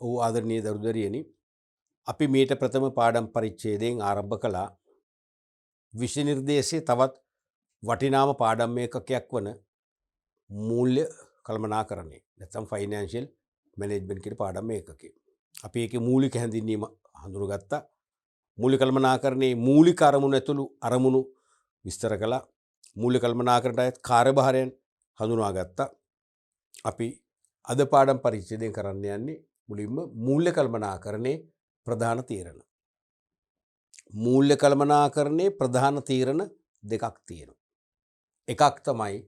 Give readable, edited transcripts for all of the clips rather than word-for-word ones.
ඔව් ආදරණීය දරුදරියනි අපි මීට ප්‍රථම පාඩම් පරිච්ඡේදයෙන් ආරම්භ කළා විෂය නිර්දේශයේ තවත් වටිනාම පාඩම් ඒකකයක් වන මූල්‍ය කළමනාකරණය නැත්නම් ෆයිනෑන්ෂියල් මැනේජ්මන්ට් කියන පාඩම් ඒකකය. අපි ඒකේ මූලික හැඳින්වීම හඳුනගත්තා. මූල්‍ය කළමනාකරණයේ මූලික අරමුණු ඇතුළු අරමුණු විස්තර කළා. මූල්‍ය කළමනාකරණයට අයත් කාර්යභාරයන් හඳුනාගත්තා. අපි අද පාඩම් පරිච්ඡේදයෙන් කරන්න යන්නේ මුලින්ම මූල්‍ය කළමනාකරණයේ ප්‍රධාන තීරණ. මූල්‍ය කළමනාකරණයේ ප්‍රධාන තීරණ දෙකක් තියෙනවා. එකක් තමයි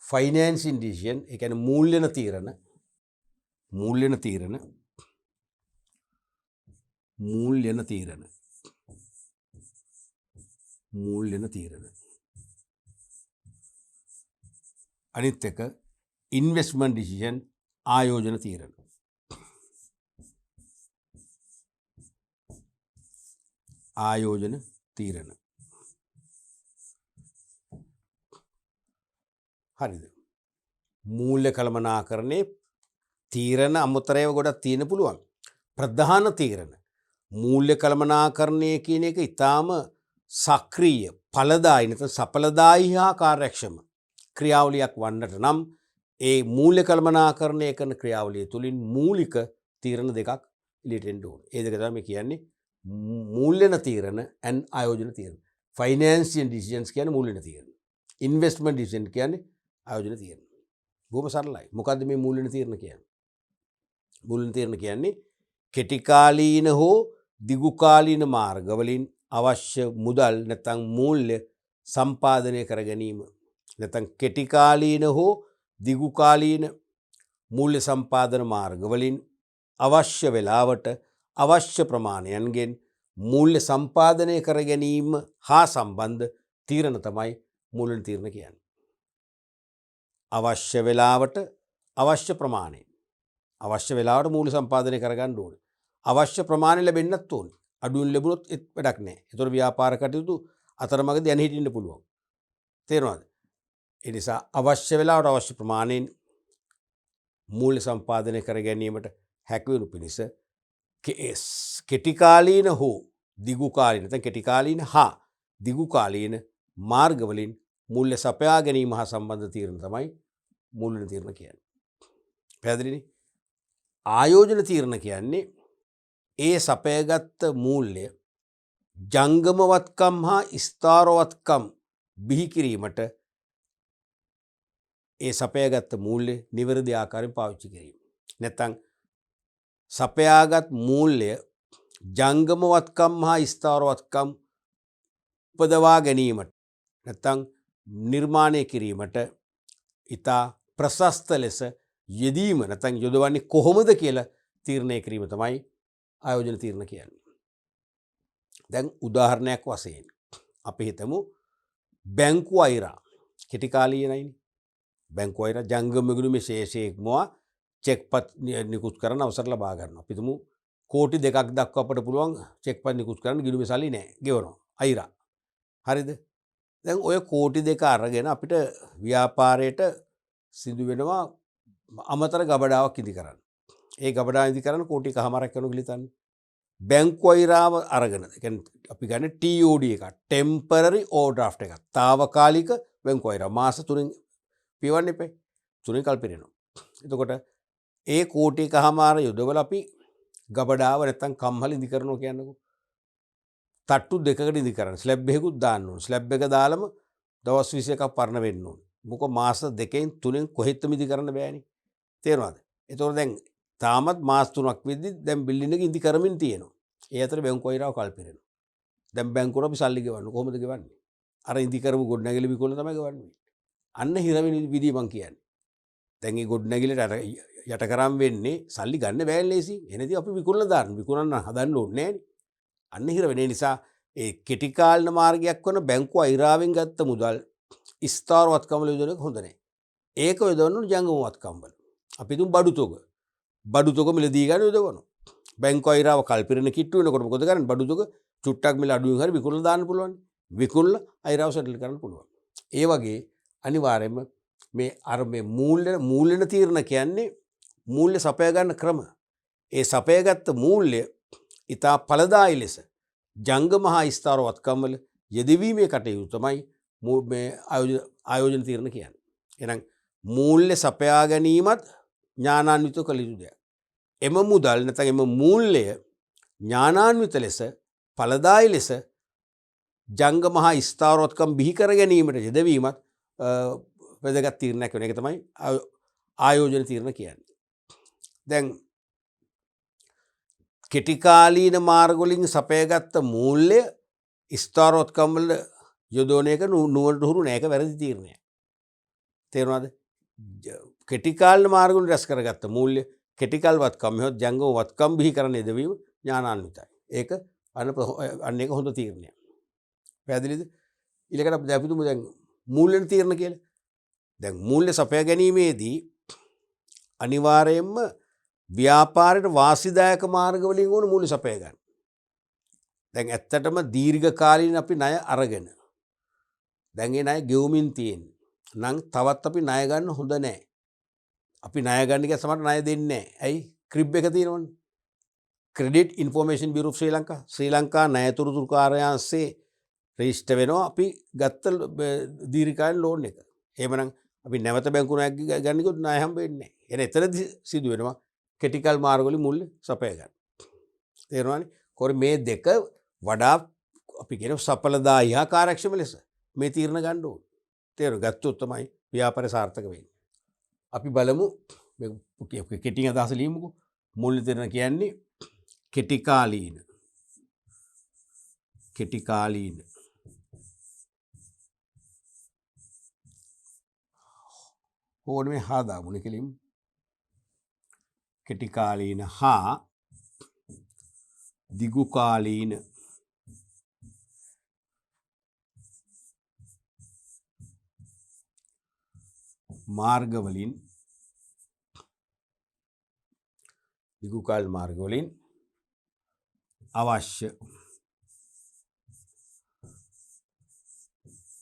ෆයිනෑන්සින් ඩිසිෂන්, ඒ කියන්නේ මූල්‍යන තීරණ. අනිත් එක ඉන්වෙස්ට්මන්ට් ඩිසිෂන්, ආයෝජන තීරණ. හරිද? මූල්‍ය කළමනාකරණයේ තීරණ අමුතරයව ගොඩක් තියෙන පුළුවන්. ප්‍රධාන තීරණ මූල්‍ය කළමනාකරණය කියන එක ඊටාම සක්‍රීය, ඵලදායී නැත්නම් සඵලදායී හා කාර්යක්ෂම ක්‍රියාවලියක් වන්නට නම් ඒ මූල්‍ය කළමනාකරණය කරන ක්‍රියාවලිය තුළින් මූලික තීරණ දෙකක් එළියට එන්න ඕනේ. ඒ දෙක තමයි කියන්නේ මූල්‍යන තීරණ and ආයෝජන තීරණ. ෆයිනෑන්ෂියල් ඩිසිෂන්ස් කියන්නේ මූල්‍යන තීරණ. ඉන්වෙස්ට්මන්ට් ඩිසිෂන් කියන්නේ ආයෝජන තීරණ. බොහොම සරලයි. මොකද්ද මේ මූල්‍යන තීරණ කියන්නේ? මූල්‍යන තීරණ කියන්නේ කෙටිකාලීන හෝ දිගුකාලීන මාර්ගවලින් අවශ්‍ය මුදල් නැත්නම් මූල්‍ය සම්පාදනය කර ගැනීම. නැත්නම් කෙටිකාලීන හෝ දිගුකාලීන මූල්‍ය සම්පාදන මාර්ගවලින් අවශ්‍ය වේලාවට අවශ්‍ය ප්‍රමාණයන්ගෙන් මූල්‍ය සම්පාදනය කර ගැනීම හා සම්බන්ධ තීරණ තමයි මූල්‍යන තීරණ කියන්නේ. අවශ්‍ය වේලාවට අවශ්‍ය ප්‍රමාණය. අවශ්‍ය වේලාවට මූල්‍ය සම්පාදනය කරගන්න ඕනේ. අවශ්‍ය ප්‍රමාණය ලැබෙන්නත් ඕනේ. අඩුවෙන් ලැබුණොත් වැඩක් නැහැ. ඒතර ව්‍යාපාර කටයුතු අතරමඟදී යන හිටින්න පුළුවන්. තේරෙනවද? ඒ නිසා අවශ්‍ය වේලාවට අවශ්‍ය ප්‍රමාණයෙන් මූල්‍ය සම්පාදනය කර ගැනීමට හැකියවනු පිණිස කෙටිකාලීන හෝ දිගුකාලීන නැත්නම් කෙටිකාලීන හා දිගුකාලීන මාර්ගවලින් මූල්‍ය සපයා ගැනීම හා සම්බන්ධ තීරණ තමයි මූල්‍යන තීරණ කියන්නේ. පැහැදිලිනේ? ආයෝජන තීරණ කියන්නේ ඒ සපයගත් මූල්‍ය ජංගමවත්කම් හා ස්ථාරවත්කම් බිහි කිරීමට ඒ සපයාගත් මූල්‍ය නිවැරදි ආකාරයෙන් පාවිච්චි කිරීම. නැත්නම් සපයාගත් මූල්‍ය ජංගමවත්කම් හා ස්ථාරවත්කම් උපදවා ගැනීමට නැත්නම් නිර්මාණය කිරීමට ඉතා ප්‍රශස්ත ලෙස යෙදීම නැත්නම් යොදවන්නේ කොහොමද කියලා තීරණය කිරීම තමයි ආයෝජන තීරණ කියන්නේ. දැන් උදාහරණයක් වශයෙන් අපි හිතමු බැංකු අයිරා කෙටිකාලීනයිනේ. බැංකු අයිරා ජංගම ගුණමේ ශේෂයක්මවා චෙක්පත් නිකුත් කරන්න අවසර ලබා ගන්නවා. අපි හිතමු කෝටි 2ක් දක්වා අපට පුළුවන් චෙක්පත් නිකුත් කරන්න ගිණුමේ සල්ලි නැහැ. ගෙවනවා අයිරා. හරිද? දැන් ඔය කෝටි 2 අරගෙන අපිට ව්‍යාපාරයට සිදු වෙනවා අමතර ගබඩාවක් ඉදි කරන්න. ඒ ගබඩාව ඉදි කරන්න කෝටි කමාරක් යනවා කියලා හිතන්න. බැංකු අයිරාව අරගෙන අපි ගන්න TOD එක ටෙම්පරරි ඕවර්ඩ්‍රාෆ්ට් එකක්. తాවකාලික බැංකු අයිරා මාස 3න් පියවන්න එපේ. 3න් කල් පිරෙනවා. එතකොට ඒ කෝටි කමාර යොදවල අපි ගබඩාව නැත්තම් කම්හල ඉදි කරනවා කියන්නකෝ. තට්ටු දෙකකට ඉදි කරන්න. ස්ලැබ් එකකුත් දාන්න ඕන. ස්ලැබ් එක දාලම දවස් 21ක් පරණ වෙන්න ඕන. මොකද මාස 2න් 3න් කොහෙත්ම ඉදි කරන්න බෑනේ. තේරුණාද? ඒතකොට දැන් තාමත් මාස 3ක් වෙද්දි දැන් බිල්ඩින් එක ඉදි කරමින් තියෙනවා. ඒ අතර බැංකු අයිරාව කල් පිරෙනවා. දැන් බැංකුවට අපි සල්ලි ගෙවන්න කොහොමද ගෙවන්නේ? අර ඉදි කරපු ගොඩනැගිලි විකුණන තමයි ගෙවන්නේ. අන්න හිරවෙන විදිය මං කියන්නේ. දැන් මේ ගොඩනැගිල්ලට අර යට කරන් වෙන්නේ සල්ලි ගන්න බෑනේ ලේසි. එනදී අපි විකුණලා දාන්න. විකුණන්න හදන්න ඕනේ නෑනේ. අන්න හිරවෙන නිසා ඒ කෙටිකාලීන මාර්ගයක් වන බැංකු අයිරාවෙන් ගත්ත මුදල් ස්ථාරවත්කම් වල යොදවන එක හොඳ නෑ. ඒක යොදවන්න ඕනේ ජංගමවත්කම් වල. අපි තුන් බඩු තොග මිලදී ගන්න යොදවනවා. බැංකු අයිරාව කල්පිරෙන කිට්ටු වෙනකොට මොකද කරන්නේ? බඩු තොග චුට්ටක් මිල අඩුවෙන් හරි විකුණලා දාන්න පුළුවන්. විකුණලා අයිරාව සෙටල් කරන්න පුළුවන්. ඒ වගේ අනිවාර්යයෙන්ම මේ මූල්‍යන තීරණ කියන්නේ මූල්‍ය සපයා ගන්න ක්‍රම. ඒ සපයගත්ත මූල්‍ය ඉතා ඵලදායි ලෙස ජංගම හා ස්ථාවර වත්කම් වල යෙදවීමේ කටයුතු තමයි මේ ආයෝජන තීරණ කියන්නේ. එහෙනම් මූල්‍ය සපයා ගැනීමත් ඥානාන්විතව කළ යුතු දෙයක්. එම මුදල් නැත්නම් එම මූල්‍ය ඥානාන්විත ලෙස ඵලදායි ලෙස ජංගම හා ස්ථාවර වත්කම් බිහි කර ගැනීමට යෙදවීමත් වැදගත් තීරණයක් වෙන එක තමයි ආයෝජන තීරණ කියන්නේ. දැන් කෙටිකාලීන මාර්ග වලින් සපයගත්ත මූල්‍ය ස්ථාවර වත්කම් වල යොදවන එක නුවණට හුරු නෑ. ඒක වැරදි තීරණයක්. තේරුණාද? කෙටිකාලීන මාර්ග වලින් රැස් කරගත්ත මූල්‍ය කෙටිකල් වත්කම් මෙහොත් ජංගම වත්කම් බිහි කරන යෙදවීම ඥානාන්විතයි. ඒක අන්න ඒක හොඳ තීරණයක්. පැහැදිලිද? ඊළඟට අපි දැන් හිතමු දැන් මූල්‍ය තීරණ කියලා. දැන් මූල්‍ය සපයා ගැනීමේදී අනිවාර්යයෙන්ම ව්‍යාපාරයට වාසිදායක මාර්ග වලින් ඕන මූල්‍ය සපයා ගන්න. දැන් ඇත්තටම දීර්ඝ කාලීන අපි ණය අරගෙන දැන් ඒ ණය ගෙවමින් තියෙන්නේ. නම් තවත් අපි ණය ගන්න හොඳ නැහැ. අපි ණය ගන්න එක සමහරට ණය දෙන්නේ නැහැ. ඇයි? ක්‍රිබ් එක තියෙනවනේ. ක්‍රෙඩිට් ඉන්ෆෝමේෂන් බියුරෝ ඔෆ් ශ්‍රී ලංකා ණය තොරතුරු කාර්යාංශයේ රෙජිස්ටර් වෙනවා අපි ගත්ත දීර්ඝකාලීන ලෝන් එක. එහෙමනම් අපි නැවත බැංකු ණයක් ගන්නකොත් ණය හම්බ වෙන්නේ නැහැ. එහෙනම් එතනදී සිදු වෙනවා කෙටිකල් මාර්ග වලින් මූල්‍ය සපයා ගන්න. තේරුණානේ? කොහොම මේ දෙක වඩා අපි කියන සඵලදායී හා කාර්යක්ෂම ලෙස මේ තීරණ ගන්න ඕන. තේරුම් ගත්තොත් තමයි ව්‍යාපාරය සාර්ථක වෙන්නේ. අපි බලමු මේ කෙටියෙන් අදහස ලියමුකෝ. මූල්‍ය තීරණ කියන්නේ කෙටිකාලීන ඕන මේ හා දාමුනේ කෙලින් කෙටිකාලීන හා දිගුකාලීන මාර්ගවලින් දිගුකාල මාර්ගවලින් අවශ්‍ය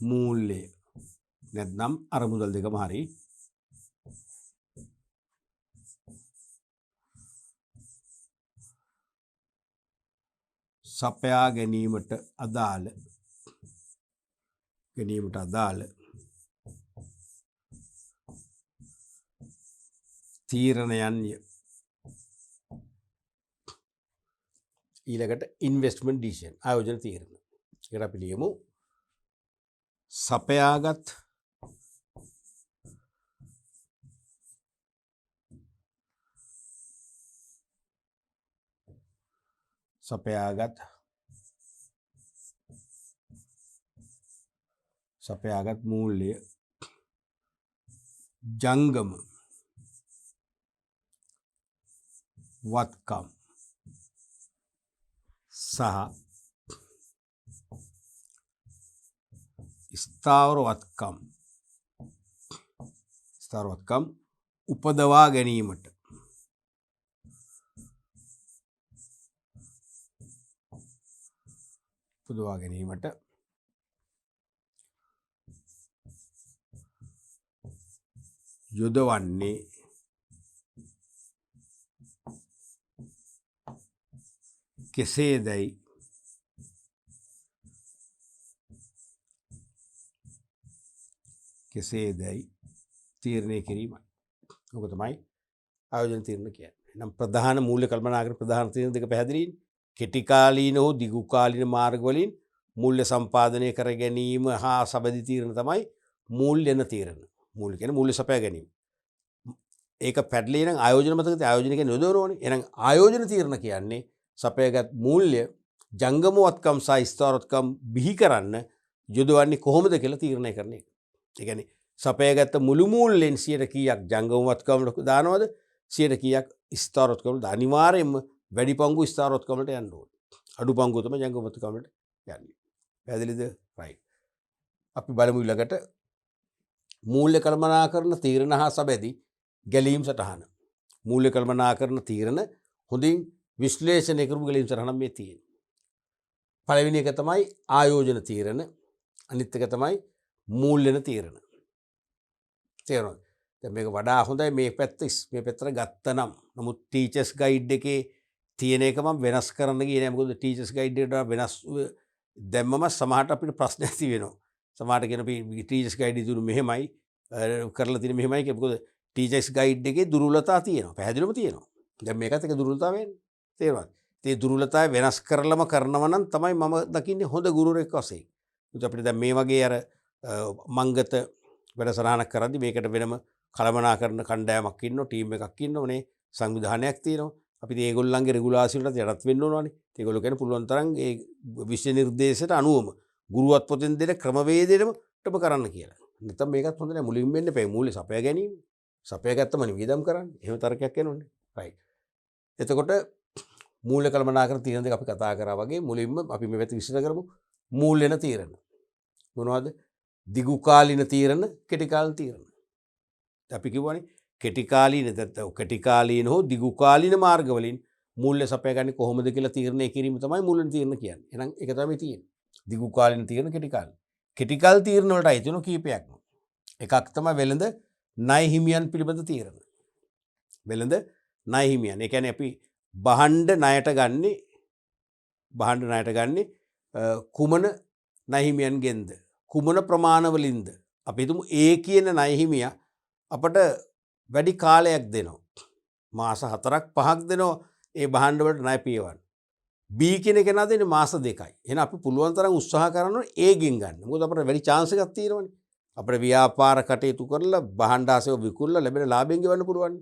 මූල්‍ය නැත්නම් අරමුදල් දෙකම හරි සපයා ගැනීමට අදාළ තීරණයන්ය. ඊළඟට ඉන්වෙස්ට්මන්ට් ඩිසිෂන් ආයෝජන තීරණ. ඒකට අපි ලියමු සපයාගත් මූල්‍ය ජංගම වත්කම් සහ ස්ථාවර වත්කම් උපදවා ගැනීමට යොදවන්නේ කෙසේදැයි තීරණය කිරීමයි. ඕක තමයි ආයෝජන තීරණ කියන්නේ. නම් ප්‍රධාන මූල්‍ය කල්පනාකරන ප්‍රධාන තීරණ දෙක පැහැදිලිනේ. කෙටිකාලීන හෝ දිගුකාලීන මාර්ග වලින් මූල්‍ය සම්පාදනය කර ගැනීම හා සබැඳි තීරණ තමයි මූල්‍යන තීරණ. මූල්‍ය කියන්නේ මූල්‍ය සපයා ගැනීම. ඒක පැටලී නම් ආයෝජන මතකද ආයෝජන කියන්නේ යොදවනෝනේ. එහෙනම් ආයෝජන තීරණ කියන්නේ සපයාගත් මූල්‍ය ජංගම වත්කම් සහ ස්ථාවර වත්කම් බිහි කරන්න යොදවන්නේ කොහොමද කියලා තීරණය කරන එක. ඒ කියන්නේ සපයාගත් මුළු මූල්‍යෙන් 100 කීයක් ජංගම වත්කම් වලට දානවද 100 කීයක් ස්ථාවර වත්කම් වලට අනිවාර්යයෙන්ම වැඩි පංගු ස්ථාවර වත්කම් වලට යන්න ඕනේ. අඩු පංගුව තමයි ජංගම වත්කම් වලට යන්නේ. පැහැදිලිද? රයිට්. අපි බලමු ඊළඟට මූල්‍ය කළමනාකරන තීරණ හා සබැඳි ගැලීම් සටහන. මූල්‍ය කළමනාකරන තීරණ හොඳින් විශ්ලේෂණය කරපු ගැලීම් සටහන මේ තියෙන්නේ. පළවෙනි එක තමයි ආයෝජන තීරණ. අනිත් එක තමයි මූල්‍යන තීරණ. තේරුණාද? දැන් මේක වඩා හොඳයි මේ පැත්තට ගත්තනම් නමුත් ටීචර්ස් ගයිඩ් එකේ තියෙන එක මම වෙනස් කරන්න ගියේ නෑ. මොකද ටීචර්ස් ගයිඩ් එකට වෙනස් දැම්මම සමහරට අපිට ප්‍රශ්න ඇති වෙනවා. සමහරට කියන ටීචර්ස් ගයිඩ් ඉදුණු මෙහෙමයි කරලා තියෙන මෙහෙමයි කියලා. මොකද ටීචර්ස් ගයිඩ් එකේ දුර්වලතා තියෙනවා. පැහැදිලිවම තියෙනවා. දැන් මේකත් එක දුර්වලතාවය වෙන්නේ. තේරුණාද? ඒ දුර්වලතාවය වෙනස් කරලම කරනවා නම් තමයි මම දකින්නේ හොඳ ගුරුවරයෙක් වශයෙන්. ඒත් අපිට දැන් මේ වගේ අර මංගත වැඩසටහනක් කරද්දි මේකට වෙනම කළමනාකරන කණ්ඩායමක් ඉන්නවා, ටීම් එකක් ඉන්නවනේ, සංවිධානයක් තියෙනවා. අපි ඒගොල්ලන්ගේ රෙගුලාසින් වලට යටත් වෙන්න ඕනවානේ. ඒගොල්ලෝ කියන්නේ පුළුවන් තරම් ඒ විෂය නිර්දේශයට අනුවම ගුරුවත් පොතෙන් දෙන ක්‍රමවේදයටම කරන්න කියලා. නැත්නම් මේකත් හොඳ නෑ. මුලින්ම වෙන්න එපා. මූල්‍ය සපයා ගැනීම. සපයා ගත්තමනේ වියදම් කරන්නේ. එහෙම තර්කයක් එනවනේ. රයිට්. එතකොට මූල්‍ය කළමනාකරන තීරණ දෙක අපි කතා කරා වගේ මුලින්ම අපි මේ පැත්ත විශ්ලේෂණය කරමු. මූල්‍යන තීරණ. මොනවද? දිගු කාලින තීරණ, කෙටි කාලින තීරණ. අපි කිව්වනේ කෙටි කාලීන නැත්නම් කෙටි කාලීන හෝ දිගු කාලීන මාර්ගවලින් මූල්‍ය සපයාගන්නේ කොහොමද කියලා තීරණය කිරීම තමයි මූල්‍ය තීරණ කියන්නේ. එහෙනම් ඒක තමයි තියෙන්නේ. දිගු කාලීන තීරණ, කෙටි කාලීන. කෙටි කාල තීරණ වලට අයිති වෙන කීපයක්ම. එකක් තමයි වෙළඳ ණය හිමියන් පිළිබඳ තීරණ. වෙළඳ ණය හිමියන්. ඒ කියන්නේ අපි භාණ්ඩ ණයට ගන්නේ කුමන ණය හිමියන්ගෙන්ද? කුමන ප්‍රමාණවලින්ද? අපි හිතමු A කියන ණය හිමියා අපට වැඩි කාලයක් දෙනවා. මාස 4ක් 5ක් දෙනවා ඒ භාණ්ඩ වලට ණය පියවන්න. B කියන කෙනා දෙන්නේ මාස 2යි. එහෙනම් අපි පුළුවන් තරම් උත්සාහ කරනවා A ගෙන් ගන්න. මොකද අපිට වැඩි chance එකක් තියෙනවනේ. අපිට ව්‍යාපාර කටයුතු කරලා භාණ්ඩ ආසේව විකුණලා ලැබෙන ලාභයෙන් ගෙවන්න පුළුවන්.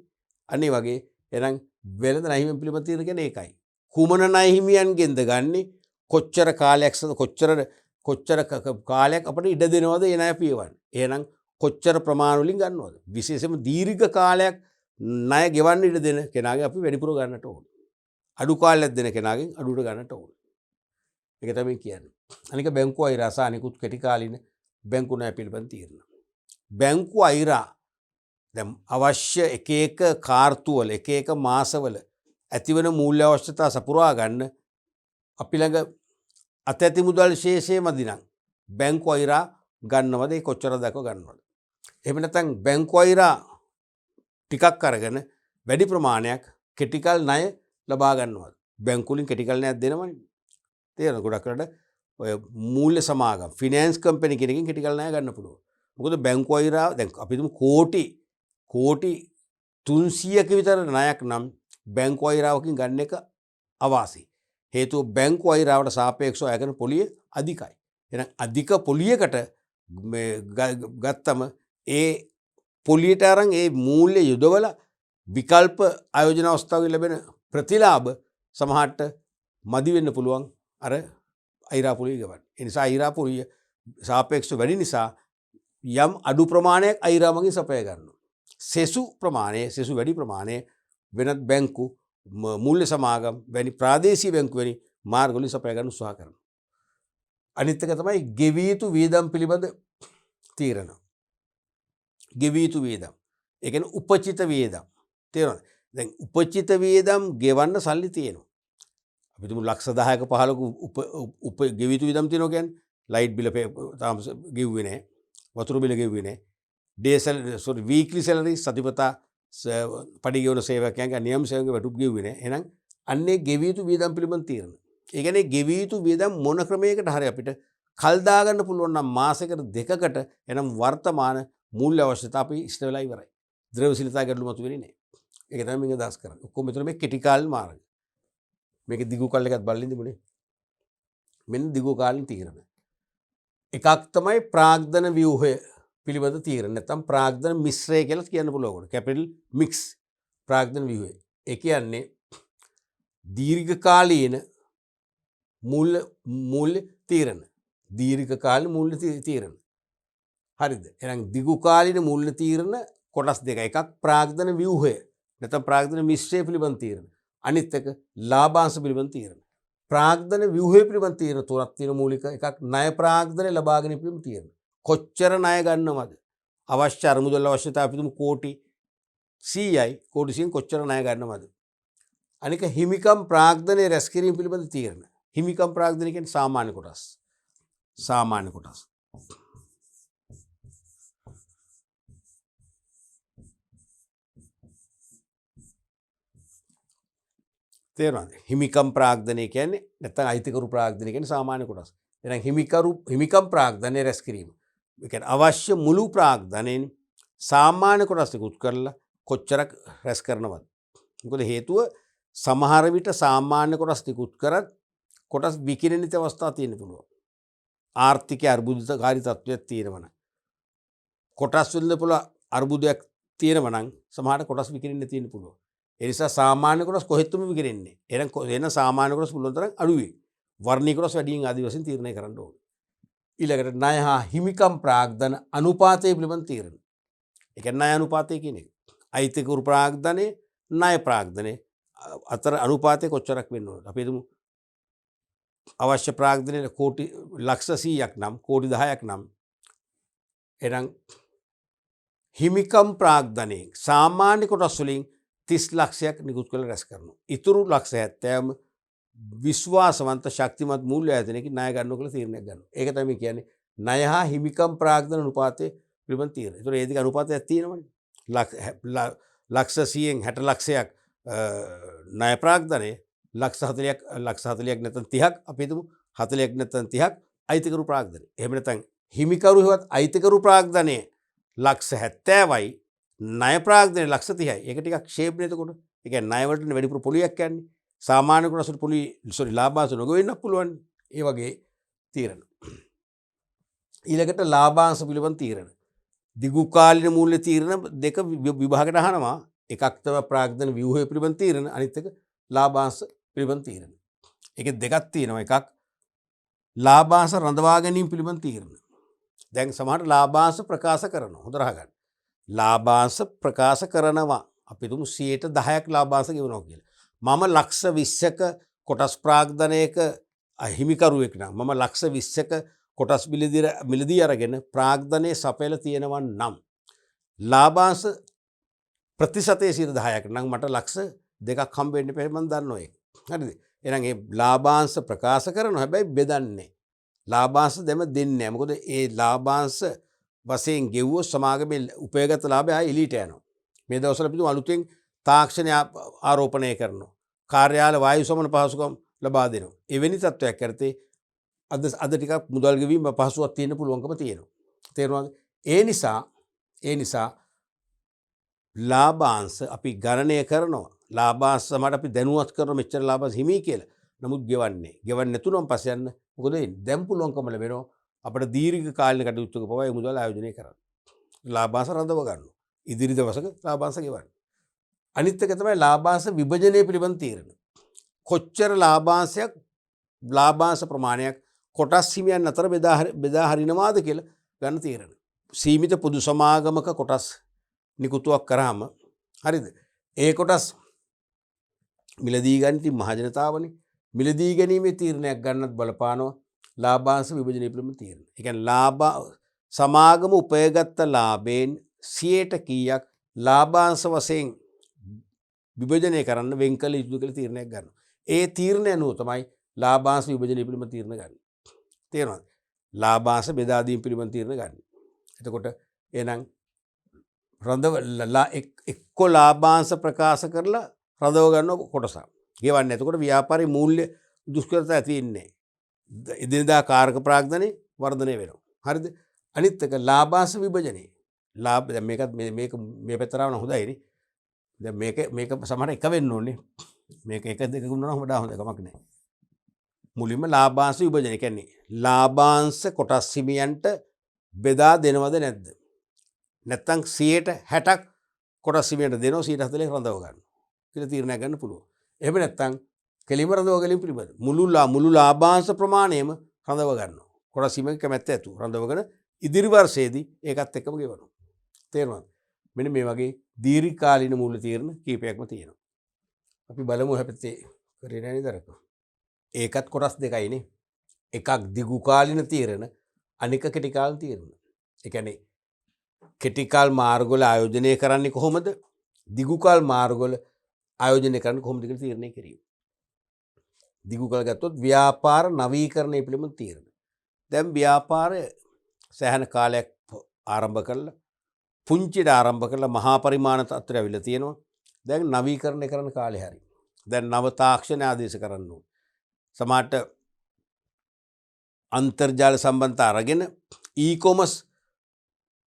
අන්න ඒ වගේ එහෙනම් වෙළඳ ණය හිමියන් පිළිබඳ තීරණ කියන්නේ ඒකයි. කුමන ණය හිමියන්ගෙන්ද ගන්නෙ? කොච්චර කාලයක් කොච්චර කාලයක් අපිට ඉඩ දෙනවද ඒ ණය පියවන්න. එහෙනම් කොච්චර ප්‍රමාණ වලින් ගන්නවද? විශේෂයෙන්ම දීර්ඝ කාලයක් ණය ගෙවන්න ඉඩ දෙන කෙනාගෙන් අපි වැඩිපුර ගන්නට ඕන. අඩු කාලයක් දෙන කෙනාගෙන් අඩුවට ගන්නට ඕන. ඒක තමයි කියන්නේ. අනික බැංකු අයිරා සහ අනිකුත් කෙටි කාලින බැංකු ණය පිළිබඳ තීරණ. බැංකු අයිරා දැන් අවශ්‍ය එක එක කාර්තුවල එක එක මාසවල ඇතිවන මූල්‍ය අවශ්‍යතා සපුරා ගන්න අපි ළඟ අතැති මුදල් ශේෂය මදි නම් බැංකු අයිරා ගන්නවද? ඒ කොච්චර දක්ව ගන්නවද? එහෙම නැත්නම් බැංකු අයිරා ටිකක් අරගෙන වැඩි ප්‍රමාණයක් කෙටිකල් ණය ලබා ගන්නවද? බැංකු වලින් කෙටිකල් ණයක් දෙනවනේ. තේරෙනවද? ගොඩක් රට ඔය මූල්‍ය සමාගම් ෆිනෑන්ස් කම්පැනි කෙනකින් කෙටිකල් ණය ගන්න පුළුවන්. මොකද බැංකු අයිරා දැන් අපි හිතමු කෝටි 300ක විතර ණයක් නම් බැංකු අයිරාවකින් ගන්න එක අවාසි. හේතුව බැංකු අයිරාවට සාපේක්ෂව අය කරන පොලිය අධිකයි. එහෙනම් අධික පොලියකට ගත්තම ඒ පොලියට අරන් ඒ මූල්‍ය යොදවලා විකල්ප ආයෝජන අවස්ථාවකින් ලැබෙන ප්‍රතිලාභ සමහරට මදි වෙන්න පුළුවන් අර අයිරා පොලිය ගවන්න. ඒ නිසා අයිරා පොලිය සාපේක්ෂව වැඩි නිසා යම් අඩු ප්‍රමාණයක් අයිරා මගින් සපයා ගන්නවා. සෙසු වැඩි ප්‍රමාණය වෙනත් බැංකු මූල්‍ය සමාගම් වැනි ප්‍රාදේශීය බැංකු වැනි මාර්ග වලින් සපයා ගන්න උත්සාහ කරනවා. අනිත් එක තමයි ගෙවිය යුතු වියදම් පිළිබඳ තීරණ. ගෙවිය යුතු වියදම්. ඒ කියන්නේ උපචිත වියදම්. තේරෙනවද? දැන් උපචිත වියදම් ගෙවන්න සල්ලි තියෙනවා. අපි තුමු ලක්ෂ 10ක 15ක ගෙවිය යුතු වියදම් තියෙනවා කියන්නේ ලයිට් බිල තාම ගෙව්වේ නැහැ. වතුර බිල ගෙව්වේ නැහැ. වීක්ලි සැලරි සතිපතා පඩි ගෙවන සේවකයන්ගේ නියම සේවකයන්ගේ වැටුප් ගෙව්වේ නැහැ. එහෙනම් අන්නේ ගෙවිය යුතු වියදම් පිළිබඳ තීරණ. ඒ කියන්නේ ගෙවිය යුතු වියදම් මොන ක්‍රමයකට හරි අපිට කල් දාගන්න පුළුවන් නම් මාසයකට දෙකකට එනම් වර්තමාන මූල්‍ය අවශ්‍යතා අපි ඉෂ්ට වෙලා ඉවරයි. ද්‍රව්‍යශීලතා ගැටලු මතුවෙන්නේ නැහැ. ඒක තමයි මම අදහස් කරන්නේ. ඔක්කොම මෙතන මේ කෙටි කාල මාර්ග. මේක දිගු කාල එකත් බලන්න ඉඳිමුනේ. මෙන්න දිගු කාලින් තීරණ. එකක් තමයි ප්‍රාග්ධන ව්‍යුහය පිළිබඳ තීරණ. නැත්නම් ප්‍රාග්ධන මිශ්‍රය කියලා කියන්න පුළුවන්. Capital mix ප්‍රාග්ධන ව්‍යුහය. ඒ කියන්නේ දීර්ඝ කාලීන මූල්‍ය තීරණ. දීර්ඝ කාලීන මූල්‍ය තීරණ. හරිද? එහෙනම් දිගු කාලීන මූල්‍ය තීරණ කොටස් දෙකයි. එකක් ප්‍රාග්ධන ව්‍යුහය. නැත්නම් ප්‍රාග්ධන මිශ්‍රය පිළිබඳ තීරණ. අනිත් එක ලාභාංශ පිළිබඳ තීරණ. ප්‍රාග්ධන ව්‍යුහය පිළිබඳ තීරණ තුනක් තියෙන මූලික එකක් ණය ප්‍රාග්ධන ලබා ගැනීම පිළිබඳ තීරණ. කොච්චර ණය ගන්නවද? අවශ්‍ය අරමුදල් අවශ්‍යතාව අපි තුමු කෝටි 100යි. කෝටි 100න් කොච්චර ණය ගන්නවද? අනික හිමිකම් ප්‍රාග්ධනයේ රැස් කිරීම පිළිබඳ තීරණ. හිමිකම් ප්‍රාග්ධනය කියන්නේ සාමාන්‍ය කොටස්. සාමාන්‍ය කොටස්. තේරෙනවද? හිමිකම් ප්‍රාග්ධනය කියන්නේ නැත්නම් අයිතිකරු ප්‍රාග්ධනය කියන්නේ සාමාන්‍ය කොටස්. එහෙනම් හිමිකම් ප්‍රාග්ධනය රැස් කිරීම. ඒ කියන්නේ අවශ්‍ය මුළු ප්‍රාග්ධනයෙන් සාමාන්‍ය කොටස් නිකුත් කරලා කොච්චරක් රැස් කරනවද? මොකද හේතුව සමහර විට සාමාන්‍ය කොටස් නිකුත් කරත් කොටස් විකිරෙන අවස්ථා තියෙන්න පුළුවන්. ආර්ථික අර්බුදකාරී තත්ත්වයක් තියෙනවා නම් කොටස් වල පුළුවන් අර්බුදයක් තියෙනවා නම් සමහර කොටස් විකිරෙන්න තියෙන්න පුළුවන්. ඒ නිසා සාමාන්‍ය කොටස් කොහෙත්ම විකිරෙන්නේ. එහෙනම් සාමාන්‍ය කොටස් පුළුවන් තරම් අඩුවේ. වර්ණීය කොටස් වැඩියෙන් ආදි වශයෙන් තීරණය කරන්න ඕනේ. ඊළඟට ණය හා හිමිකම් ප්‍රාග්ධන අනුපාතය පිළිබඳ තීරණ. ඒ කියන්නේ ණය අනුපාතය කියන එක. අයිතිකරු ප්‍රාග්ධනයේ ණය ප්‍රාග්ධනයේ අතර අනුපාතය කොච්චරක් වෙන්න ඕනද? අපි හිතමු අවශ්‍ය ප්‍රාග්ධනයේ කෝටි ලක්ෂ 100ක් නම් කෝටි 10ක් නම් එහෙනම් හිමිකම් ප්‍රාග්ධනයේ සාමාන්‍ය කොටස් වලින් 30 ලක්ෂයක් නිකුත් කරලා රැස් කරනවා. ඉතුරු ලක්ෂ 70ම විශ්වාසවන්ත ශක්තිමත් මූල්‍ය ආයතනයකින් ණය ගන්නවා කියලා තීරණයක් ගන්නවා. ඒක තමයි කියන්නේ ණය හා හිමිකම් ප්‍රාග්ධන අනුපාතයේ පිළිබඳ තීරණ. ඒතකොට ඒ දෙක අනුපාතයක් තියෙනවනේ. ලක්ෂ 100න් 60 ලක්ෂයක් ණය ප්‍රාග්ධනයේ ලක්ෂ 40ක් නැත්නම් 30ක් අපි හිතමු 40ක් නැත්නම් 30ක් අයිතිකරු ප්‍රාග්ධනය. එහෙම නැත්නම් හිමිකරු හෙවත් අයිතිකරු ප්‍රාග්ධනයේ ලක්ෂ 70යි ණය ප්‍රාග්ධනයේ ලක්ෂ 30යි. ඒක ටිකක් ෂේප්නේ එතකොට. ඒ කියන්නේ ණය වලට වැඩිපුර පොලියක් යන්නේ. සාමාන්‍ය කොටසට ලාභාංශ නොගෙවෙන්නත් පුළුවන්. ඒ වගේ තීරණ. ඊළඟට ලාභාංශ පිළිබඳ තීරණ. දිගුකාලීන මූල්‍ය තීරණ දෙක විභාගයට අහනවා. එකක් තමයි ප්‍රාග්ධන ව්‍යුහය පිළිබඳ තීරණ, අනිත් එක ලාභාංශ පිළිබඳ තීරණ. ඒකේ දෙකක් තියෙනවා. එකක් ලාභාංශ රඳවා ගැනීම පිළිබඳ තීරණ. දැන් සමහරට ලාභාංශ ප්‍රකාශ කරනවා. හොඳට අහගන්න. ලාභාංශ ප්‍රකාශ කරනවා. අපි තුමු 10%ක් ලාභාංශ ගෙවනවා කියලා. මම ලක්ෂ 20ක කොටස් ප්‍රාග්ධනයක හිමිකරුවෙක් නම් මම ලක්ෂ 20ක කොටස් මිලදී අරගෙන ප්‍රාග්ධනයේ සපයලා තියෙනවා නම් ලාභාංශ ප්‍රතිශතයේ 10%ක් නම් මට ලක්ෂ 2ක් හම්බ වෙන්න බැහැ මම දන්නවා ඒක. හරිද? එහෙනම් ඒ ලාභාංශ ප්‍රකාශ කරනවා හැබැයි බෙදන්නේ. ලාභාංශ දෙන්නේ නැහැ. මොකද ඒ ලාභාංශ වශයෙන් ගෙවුවොත් සමාගමේ උපයගත ලාභය ආයෙ එලීට යනවා. මේ දවස්වල අපි අලුතෙන් තාක්ෂණය ආරෝපණය කරනවා. කාර්යාල වායු සමන පහසුකම් ලබා දෙනවා. එවැනි තත්ත්වයක් කරතේ අද ටිකක් මුදල් ගෙවීම පහසුවක් තියෙන්න පුළුවන්කම තියෙනවා. තේරුණාද? ඒ නිසා ලාභාංශ අපි ගණනය කරනවා. ලාභාංශ සමහර අපි දැනුවත් කරන මෙච්චර ලාභාංශ හිමි කියලා. නමුත් ගෙවන්නේ නැතුණම් පස්සේ යන්න. මොකද දැන් පුළුවන්කම ලැබෙනවා අපිට දීර්ඝ කාලින කටයුත්තක පවා ඒ මුදල් ආයෝජනය කරන්න. ලාභාංශ රඳව ගන්නවා. ඉදිරි දවසක ලාභාංශ ගෙවන්න. අනිත් එක තමයි ලාභාංශ විභජනය පිළිබඳ තීරණ. කොච්චර ලාභාංශ ප්‍රමාණයක් කොටස් හිමියන් අතර බෙදා හරිනවාද කියලා ගන්න තීරණ. සීමිත පොදු සමාගමක කොටස් නිකුතුවක් කරාම හරිද? ඒ කොටස් මිලදී ගන්න ඉතින් මහජනතාවනේ. මිලදී ගැනීමේ තීරණයක් ගන්නත් බලපානවා ලාභාංශ විභජනය පිළිබඳ තීරණ. ඒ කියන්නේ සමාගම උපයගත්ත ලාභයෙන් 100ට කීයක් ලාභාංශ වශයෙන් විභජනය කරන්න වෙන් කළ යුතුද කියලා තීරණයක් ගන්නවා. ඒ තීරණය අනුව තමයි ලාභාංශ විභජනය පිළිබඳ තීරණ ගන්න. තේරෙනවද? ලාභාංශ බෙදා දීම පිළිබඳ තීරණ ගන්න. එතකොට එහෙනම් එක්ක ලාභාංශ ප්‍රකාශ කරලා රඳව ගන්න කොටසක්. ගෙවන්නේ. එතකොට ව්‍යාපාරයේ මූල්‍ය දුෂ්කරතා ඇති වෙන්නේ නැහැ. එදිනදා කාර්ක ප්‍රාග්ධනයේ වර්ධනය වෙනවා. හරිද? අනිත් එක ලාභාංශ විභජනය. දැන් මේක මේ පැත්තරාවන හොඳයිනේ. දැන් මේක සමහර එක වෙන්න ඕනේ. මේක එක දෙක වුණා නම් වඩා හොඳ කමක් නැහැ. මුලින්ම ලාභාංශ විභජනය කියන්නේ ලාභාංශ කොටස් හිමියන්ට බෙදා දෙනවද නැද්ද? නැත්තම් 60ක් කොටස් හිමියන්ට දෙනවා 40ක් රඳව ගන්න. කියලා තීරණයක් ගන්න පුළුවන්. එහෙම නැත්තම් කෙලිම රඳව ගැනීම පිළිබඳ මුළු ලාභාංශ ප්‍රමාණයම රඳව ගන්නවා. කොටස් හිමියන්ගේ කැමැත්ත ඇතු රඳවගෙන ඉදිරි වර්ෂයේදී ඒකත් එක්කම ගෙවනවා. තේරුණාද? මෙන්න මේ වගේ දීර්ඝකාලීන මූල්‍ය තීරණ කීපයක්ම තියෙනවා. අපි බලමු හැපැත්තේ කරේ නැහැ නේද අරක. ඒකත් කොටස් දෙකයිනේ. එකක් දිගුකාලීන තීරණ, අනික කෙටිකාලීන තීරණ. ඒ කියන්නේ කෙටිකාල මාර්ගවල ආයෝජනය කරන්නේ කොහොමද? දිගුකාල මාර්ගවල ආයෝජනය කරන්නේ කොහොමද කියලා තීරණය කිරීම. දිගුකාල ගත්තොත් ව්‍යාපාර නවීකරණය පිළිබඳ තීරණ. දැන් ව්‍යාපාරය සෑහෙන කාලයක් ආරම්භ කළා. පුංචිට ආරම්භ කරලා මහා පරිමාණ තත්ත්වයට අවිලා තියෙනවා. දැන් නවීකරණය කරන කාලේ හරි. දැන් නව තාක්ෂණ ආදේශ කරන්න ඕන. සමහරට අන්තර්ජාල සම්බන්ධතා අරගෙන ඊකොමර්ස්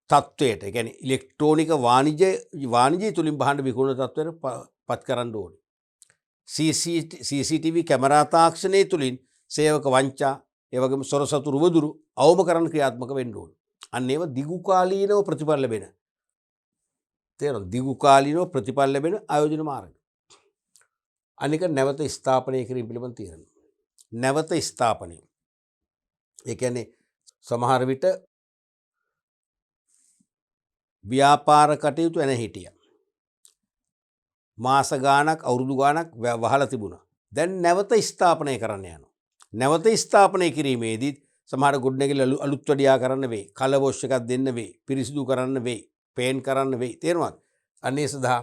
තත්ත්වයට, ඒ කියන්නේ ඉලෙක්ට්‍රෝනික වාණිජය තුලින් භාණ්ඩ විකුණන තත්ත්වයට පත් කරන්න ඕනේ. CCTV කැමරා තාක්ෂණය තුලින් සේවක වංචා, ඒ වගේම සොරසතුරු වදුරු අවම කරන්න ක්‍රියාත්මක වෙන්න ඕනේ. අන්න ඒව දිගුකාලීනව ප්‍රතිඵල ලැබෙන. තේරෙනවද? දිගුකාලීනව ප්‍රතිඵල ලැබෙන ආයෝජන මාර්ග. අනික නැවත ස්ථාපනය කිරීම පිළිබඳ තීරණ. නැවත ස්ථාපනය. ඒ කියන්නේ සමහර විට ව්‍යාපාර කටයුතු එන හිටිය. මාස ගානක් අවුරුදු ගානක් වහලා තිබුණා. දැන් නැවත ස්ථාපනය කරන්න යනවා. නැවත ස්ථාපනය කිරීමේදී සමහර ගොඩනැගිලි අලුත් වැඩියා කරන්න වෙයි. කලර් වොෂ් එකක් දෙන්න වෙයි. පිරිසිදු කරන්න වෙයි. පේන්ට් කරන්න වෙයි. තේරුණාද? අන්නේ සඳහා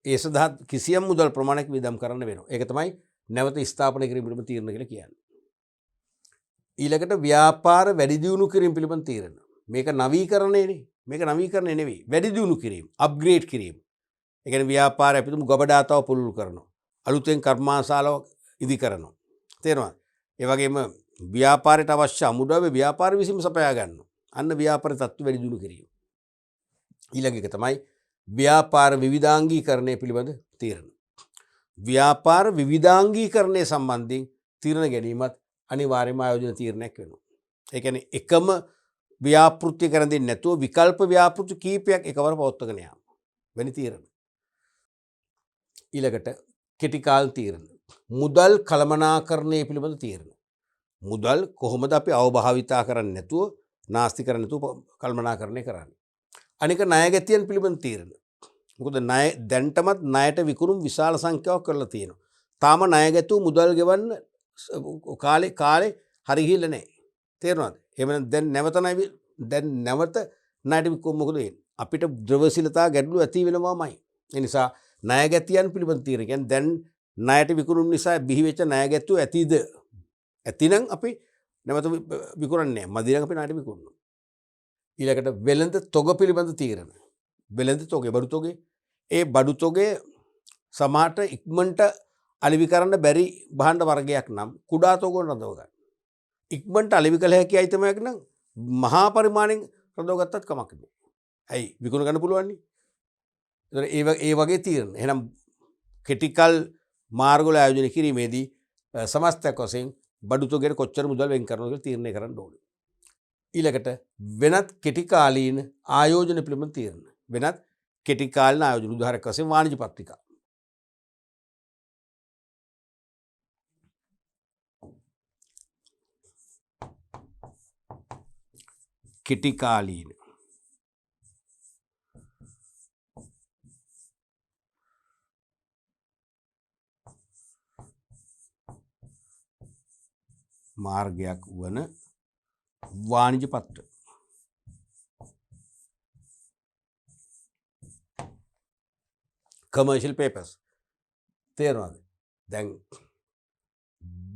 ඒ සඳහා කිසියම් මුදල් ප්‍රමාණයක් වියදම් කරන්න වෙනවා. ඒක තමයි නැවත ස්ථාපනය කිරීම පිළිබඳ තීරණ කියලා කියන්නේ. ඊළඟට ව්‍යාපාර වැඩි දියුණු කිරීම පිළිබඳ තීරණ. මේක නවීකරණයනේ. මේක නවීකරණය නෙවෙයි. වැඩි දියුණු කිරීම, අප්ග්‍රේඩ් කිරීම. ඒ කියන්නේ ව්‍යාපාරය අපිටම ගබඩාතාව පුළුල් කරනවා. අලුතෙන් කර්මාශාලාවක් ඉදි කරනවා. තේරෙනවද? ඒ වගේම ව්‍යාපාරයට අවශ්‍ය අමුද්‍රව්‍ය ව්‍යාපාර විසින්ම සපයා ගන්නවා. අන්න ව්‍යාපාර තත්ත්ව වැඩි දියුණු කිරීම. ඊළඟ එක තමයි ව්‍යාපාර විවිධාංගීකරණය පිළිබඳ තීරණ. ව්‍යාපාර විවිධාංගීකරණය සම්බන්ධයෙන් තීරණ ගැනීමත් අනිවාර්යයෙන්ම ආයෝජන තීරණයක් වෙනවා. ඒ කියන්නේ එකම ව්‍යාපෘති කරන දෙන්නේ නැතුව විකල්ප ව්‍යාපෘති කීපයක් එකවර පවත්වාගෙන යාම. වෙනි තීරණ. ඊළඟට කෙටි කාල තීරණ. මුදල් කළමනාකරණය පිළිබඳ තීරණ. මුදල් කොහොමද අපි අවභාවිතා කරන්නේ නැතුව, නාස්ති කරන්නේ නැතුව කළමනාකරණය කරන්නේ. අනික ණය ගැතියන් පිළිබඳ තීරණ. මොකද ණය දැන්ටමත් ණයට විකුණුම් විශාල සංඛ්‍යාවක් කරලා තියෙනවා. තාම ණය ගැතුව මුදල් ගෙවන්න කාලේ හරි ගිහිල්ලා නැහැ. තේරුණාද? එහෙම දැන් නැවත ණයට විකුණුම් මොකද වෙන්නේ? අපිට ද්‍රවශීලතා ගැටලු ඇති වෙනවාමයි. ඒ නිසා ණය ගැතියන් පිළිබඳ තීරණ කියන්නේ දැන් ණයට විකුණුම් නිසා බිහි වෙච්ච ණය ගැතුව ඇතිද? ඇතිනම් අපි නැවත විකුණන්නේ නැහැ. මදිනම් අපි ණයට විකුණනවා. ඊළඟට වෙළඳ තොග පිළිබඳ තීරණ. වෙළඳ තොගේ බඩු තොගේ. ඒ බඩු තොගේ සමහරට ඉක්මනට අලෙවි කරන්න බැරි භාණ්ඩ වර්ගයක් නම් කුඩා තොග රඳව ගන්න. ඉක්මනට අලෙවි කළ හැකි අයිටමයක් නම් මහා පරිමාණයෙන් රඳව ගත්තත් කමක් නැහැ. ඇයි විකුණ ගන්න පුළුවන් නේ. ඒ වගේ තීරණ. එහෙනම් ක්‍රිටිකල් මාර්ගවල ආයෝජනය කිරීමේදී සමස්තයක් වශයෙන් බඩු තොගයට කොච්චර මුදල් වෙන් කරනවද කියලා තීරණය කරන්න ඕනේ. ඊළඟට වෙනත් කෙටි කාලීන ආයෝජන පිළිබඳ තීරණ. වෙනත් කෙටි කාලීන ආයෝජන උදාහරණයක් වශයෙන් වාණිජ පත්‍රිකා. කෙටි කාලීන මාර්ගයක් වන වාණිජ පත්‍ර. Commercial papers. තේරෙනවද? දැන්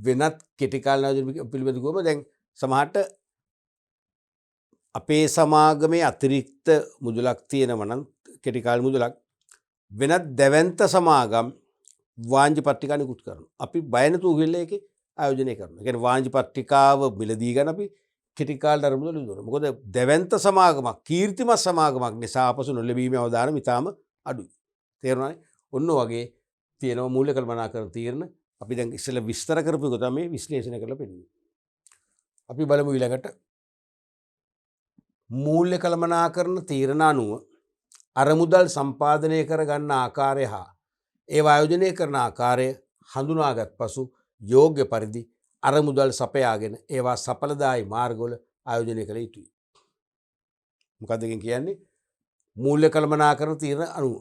වෙනත් කෙටි කාලීන ආයෝජන පිළිබඳ ගොම දැන් සමහරට අපේ සමාගමේ අතිරික්ත මුදලක් තියෙනවා නම් කෙටි කාල මුදලක් වෙනත් දැවැන්ත සමාගම් වාණිජ පත්‍රිකා නිකුත් කරනවා. අපි බය නැතුව ගිහලා ඒකේ ආයෝජනය කරනවා. ඒ කියන්නේ වාණිජ පත්‍රිකාව මිලදී ගන්න අපි කෙටි කාල ධර්ම මුදල් යොදවනවා. මොකද දැවැන්ත සමාගමක්, කීර්තිමත් සමාගමක් නිසා අපසු නොලැබීමේ අවදානම ඉතාම අඩුයි. තේරුණානේ? ඔන්න වගේ තියෙනවා මූල්‍ය කළමනාකරණ තීරණ. අපි දැන් ඉස්සෙල්ලා විස්තර කරපු එක තමයි විශ්ලේෂණය කරලා පෙන්නන්නේ. අපි බලමු ඊළඟට මූල්‍ය කළමනාකරණ තීරණ අනුව අරමුදල් සම්පාදනය කර ගන්න ආකාරය හා ඒවා ආයෝජනය කරන ආකාරය හඳුනාගත් පසු යෝග්‍ය පරිදි අරමුදල් සපයාගෙන ඒවා සඵලදායි මාර්ගවල ආයෝජනය කළ යුතුයි. මොකක්ද කියන්නේ? මූල්‍ය කළමනාකරණ තීරණ අනුව.